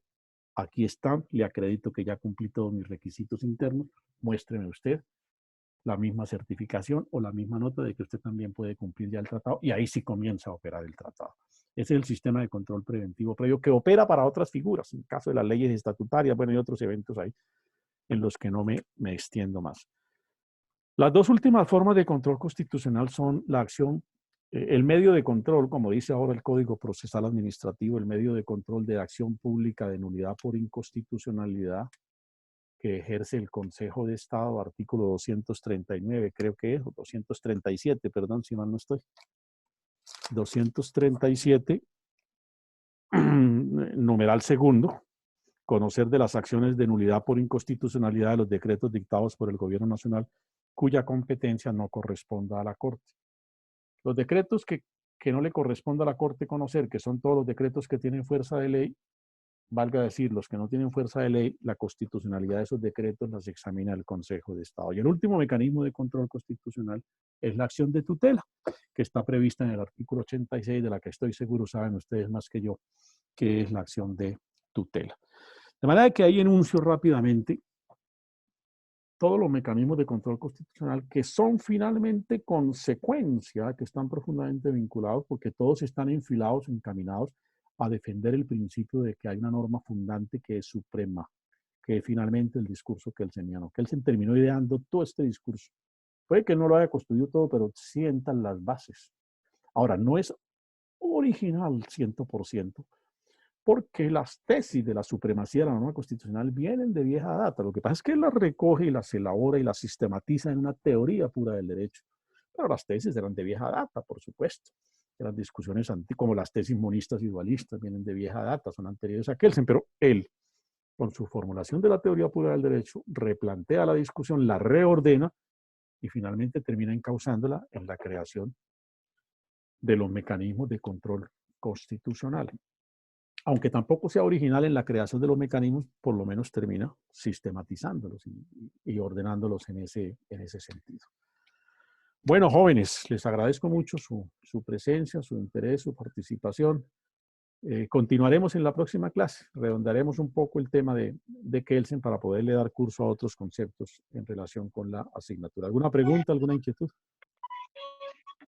aquí están, le acredito que ya cumplí todos mis requisitos internos, muéstreme usted la misma certificación o la misma nota de que usted también puede cumplir ya el tratado, y ahí sí comienza a operar el tratado. Ese es el sistema de control preventivo previo que opera para otras figuras, en el caso de las leyes estatutarias, bueno, y otros eventos ahí en los que no me extiendo más. Las dos últimas formas de control constitucional son la acción, el medio de control, como dice ahora el Código Procesal Administrativo, el medio de control de acción pública de nulidad por inconstitucionalidad que ejerce el Consejo de Estado, artículo 239, creo que es, o 237, perdón, si mal no estoy. 237, numeral segundo, conocer de las acciones de nulidad por inconstitucionalidad de los decretos dictados por el Gobierno Nacional cuya competencia no corresponda a la Corte. Los decretos que no le corresponda a la Corte conocer, que son todos los decretos que tienen fuerza de ley, valga decir, los que no tienen fuerza de ley, la constitucionalidad de esos decretos las examina el Consejo de Estado. Y el último mecanismo de control constitucional es la acción de tutela, que está prevista en el artículo 86, de la que estoy seguro saben ustedes más que yo, que es la acción de tutela. De manera que ahí enuncio rápidamente todos los mecanismos de control constitucional que son finalmente consecuencia, que están profundamente vinculados, porque todos están enfilados, encaminados a defender el principio de que hay una norma fundante que es suprema, que es finalmente el discurso kelseniano. Kelsen terminó ideando todo este discurso. Puede que no lo haya construido todo, pero sientan las bases. Ahora, no es original 100%, porque las tesis de la supremacía de la norma constitucional vienen de vieja data. Lo que pasa es que él las recoge y las elabora y las sistematiza en una teoría pura del derecho. Pero las tesis eran de vieja data, por supuesto. Eran discusiones como las tesis monistas y dualistas, vienen de vieja data, son anteriores a Kelsen, pero él, con su formulación de la teoría pura del derecho, replantea la discusión, la reordena y finalmente termina encauzándola en la creación de los mecanismos de control constitucional. Aunque tampoco sea original en la creación de los mecanismos, por lo menos termina sistematizándolos y ordenándolos en ese sentido. Bueno, jóvenes, les agradezco mucho su presencia, su interés, su participación. Continuaremos en la próxima clase. Redondaremos un poco el tema de Kelsen para poderle dar curso a otros conceptos en relación con la asignatura. ¿Alguna pregunta, alguna inquietud?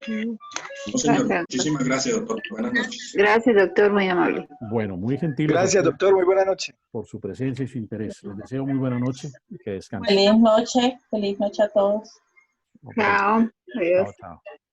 No, señor. Muchísimas gracias, doctor. Buenas noches. Gracias, doctor. Muy amable. Bueno, muy gentil. Gracias, doctor. Muy buena noche. Por su presencia y su interés. Les deseo muy buena noche y que descansen. Feliz noche a todos. Chao. Adiós. Chao, chao.